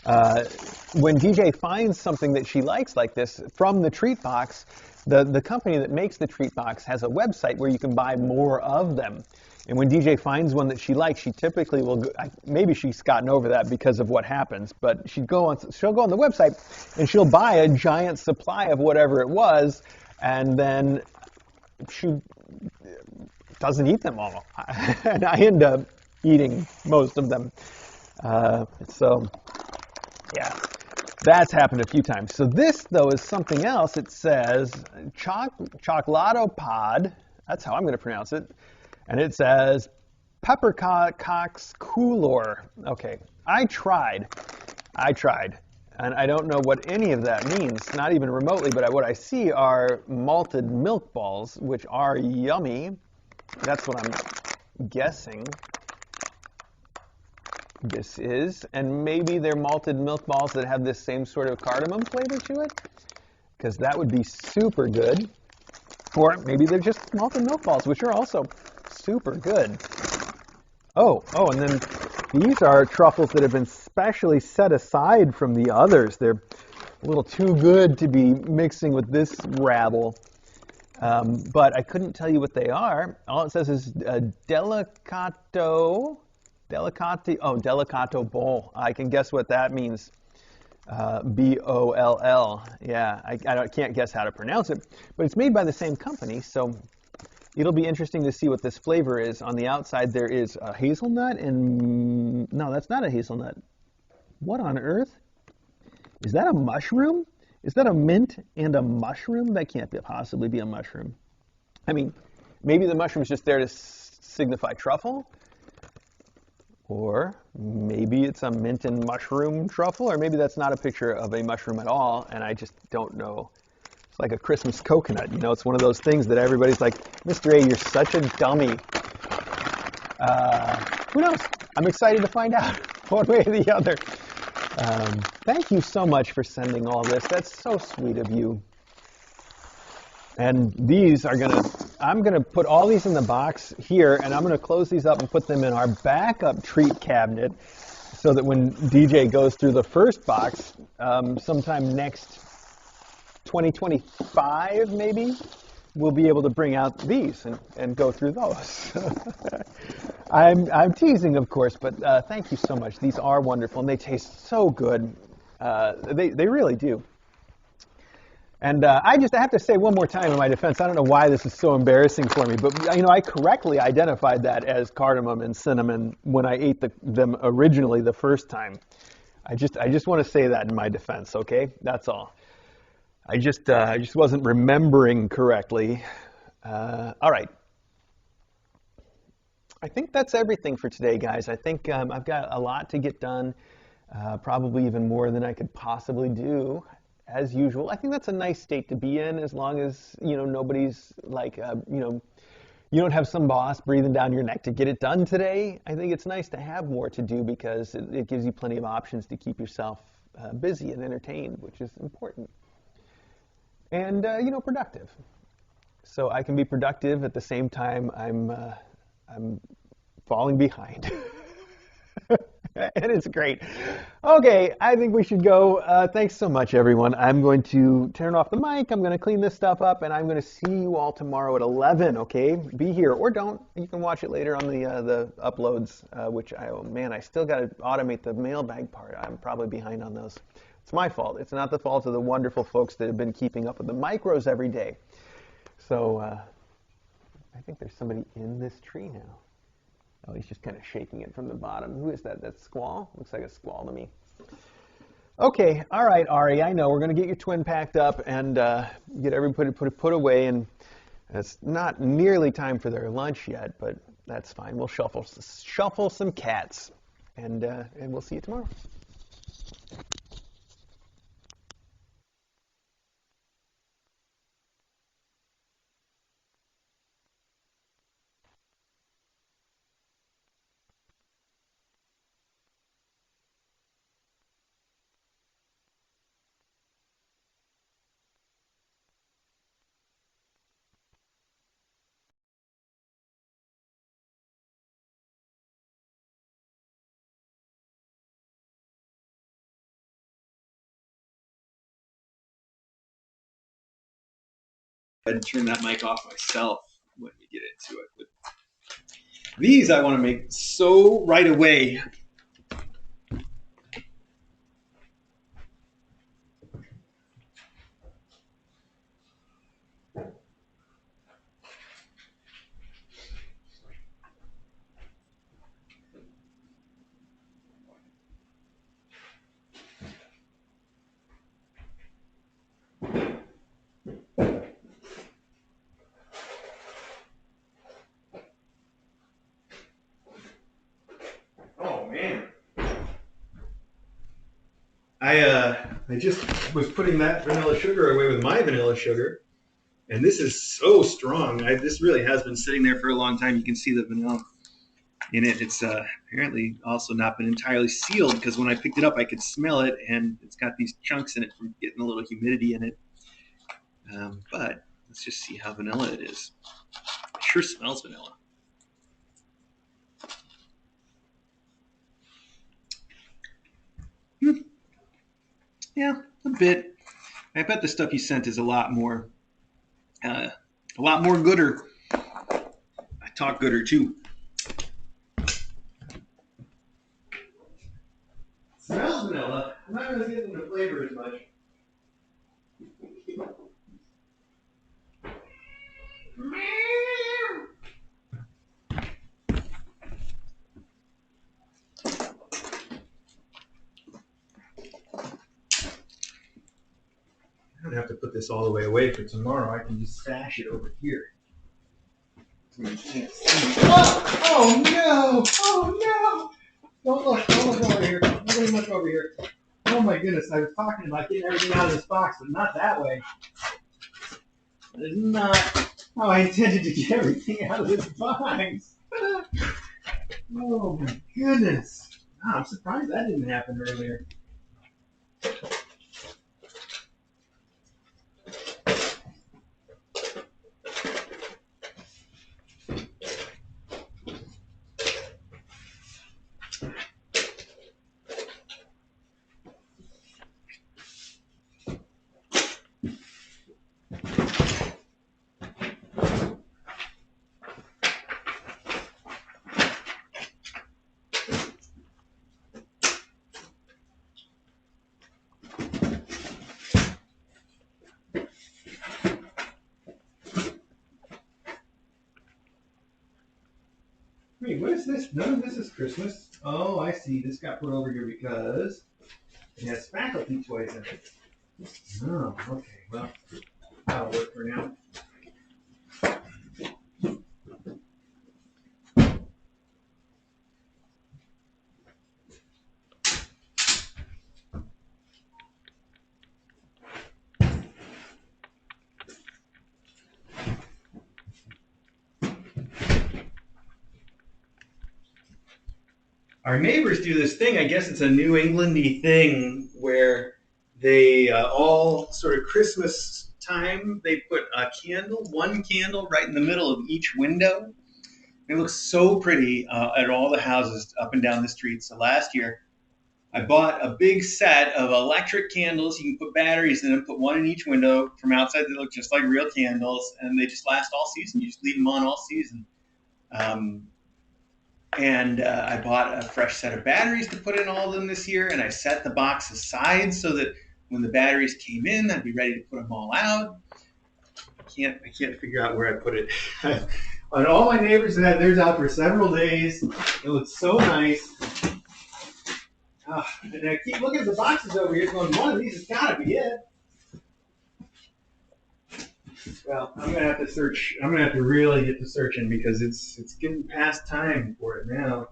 when DJ finds something that she likes like this from the treat box. The company that makes the treat box has a website where you can buy more of them. And when DJ finds one that she likes, she typically will go, maybe she's gotten over that because of what happens, but she'll go on the website and she'll buy a giant supply of whatever it was, and then she doesn't eat them all. And I end up eating most of them. So, yeah, that's happened a few times. So this, though, is something else. It says Chocolato Pod. That's how I'm going to pronounce it. And it says Peppercox Coolor. Okay, I tried. And I don't know what any of that means, not even remotely, but what I see are malted milk balls, which are yummy. That's what I'm guessing this is. And maybe they're malted milk balls that have this same sort of cardamom flavor to it, because that would be super good. Or maybe they're just malted milk balls, which are also super good. Oh, and then these are truffles that have been specially set aside from the others. They're a little too good to be mixing with this rabble. But I couldn't tell you what they are. All it says is Delicato Bowl. I can guess what that means. B-O-L-L. Yeah, I can't guess how to pronounce it. But it's made by the same company, so it'll be interesting to see what this flavor is. On the outside, there is a hazelnut and... No, that's not a hazelnut. What on earth? Is that a mushroom? Is that a mint and a mushroom? That can't possibly be a mushroom. I mean, maybe the mushroom's just there to signify truffle. Or maybe it's a mint and mushroom truffle. Or maybe that's not a picture of a mushroom at all, and I just don't know. It's like a Christmas coconut, it's one of those things that everybody's like, Mr. A, you're such a dummy. Who knows? I'm excited to find out one way or the other. Thank you so much for sending all this. That's so sweet of you. And these are going to I'm going to put all these in the box here, and I'm going to close these up and put them in our backup treat cabinet so that when DJ goes through the first box, sometime next 2025 maybe, we'll be able to bring out these and go through those. I'm teasing, of course, but thank you so much. These are wonderful, and they taste so good. They really do. And I have to say one more time in my defense, I don't know why this is so embarrassing for me, but I correctly identified that as cardamom and cinnamon when I ate them originally the first time. I just want to say that in my defense, okay? That's all. I just wasn't remembering correctly. All right. I think that's everything for today, guys. I think I've got a lot to get done, probably even more than I could possibly do, as usual. I think that's a nice state to be in, as long as nobody's like you don't have some boss breathing down your neck to get it done today. I think it's nice to have more to do because it gives you plenty of options to keep yourself busy and entertained, which is important. And productive. So I can be productive at the same time I'm falling behind. And it's great. Okay, I think we should go. Thanks so much, everyone. I'm going to turn off the mic. I'm going to clean this stuff up, and I'm going to see you all tomorrow at 11. Okay, be here or don't. You can watch it later on the uploads. Which I still got to automate the mailbag part. I'm probably behind on those. It's my fault. It's not the fault of the wonderful folks that have been keeping up with the micros every day. So I think there's somebody in this tree now. Oh, he's just kind of shaking it from the bottom. Who is that? That's Squall? Looks like a Squall to me. Okay, all right, Ari, I know. We're going to get your twin packed up and get everybody put away. And it's not nearly time for their lunch yet, but that's fine. We'll shuffle some cats, and we'll see you tomorrow. And turn that mic off myself when we get into it. But these I want to make so right away. Oh man. I just was putting that vanilla sugar away with my vanilla sugar, and this is so strong. This really has been sitting there for a long time. You can see the vanilla in it. It's apparently also not been entirely sealed because when I picked it up, I could smell it, and it's got these chunks in it from getting a little humidity in it. But let's just see how vanilla it is. It sure smells vanilla. Yeah, a bit. I bet the stuff you sent is a lot more gooder. I talk gooder too. Smells vanilla. I'm not really getting the flavor as much. I don't have to put this all the way away for tomorrow. I can just stash it over here. Oh no! Oh no! Don't look over here. Don't look over here. Oh my goodness, I was talking about getting everything out of this box, but not that way. That is not how I intended to get everything out of this box. Oh my goodness. Wow, I'm surprised that didn't happen earlier. Wait, what is this? None of this is Christmas. Oh, I see. This got put over here because it has faculty toys in it. Oh, okay. Well, that'll work for now. Our neighbors do this thing. I guess it's a New Englandy thing where they all sort of Christmas time they put a candle, one candle, right in the middle of each window. It looks so pretty at all the houses up and down the street. So last year, I bought a big set of electric candles. You can put batteries in them, put one in each window. From outside, they look just like real candles, and they just last all season. You just leave them on all season. Um, and I bought a fresh set of batteries to put in all of them this year, and I set the box aside so that when the batteries came in, I'd be ready to put them all out. I can't figure out where I put it. And all my neighbors had theirs out for several days. It looks so nice. And I keep looking at the boxes over here going, one of these has got to be it. Well, I'm going to have to search. I'm going to have to really get to searching because it's getting past time for it now.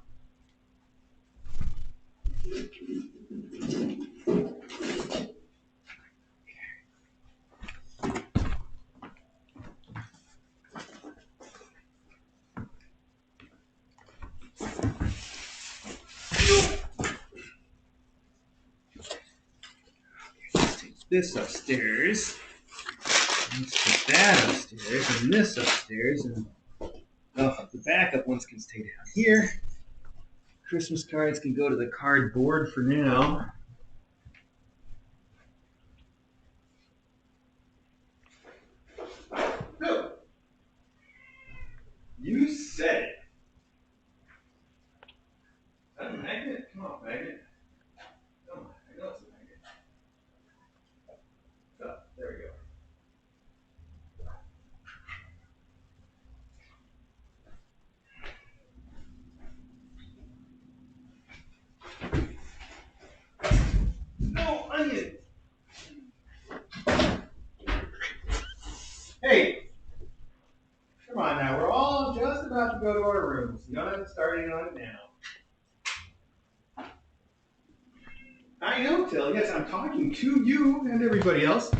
Let's take this upstairs. Let's put that upstairs and this upstairs, and the backup ones can stay down here. Christmas cards can go to the cardboard for now. No. You said it. Is that a magnet? Come on, magnet. Come on, I know it's a magnet. Oh, there we go. No, onion. Hey, come on now. We're all just about to go to our rooms. You don't have to start in on it now. I know, Till. Yes, I'm talking to you and everybody else.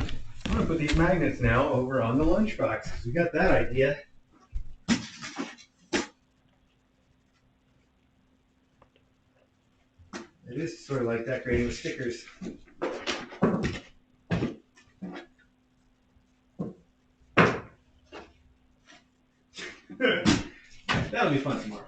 I'm going to put these magnets now over on the lunchbox. We got that idea. It is sort of like decorating with stickers. That'll be fun tomorrow.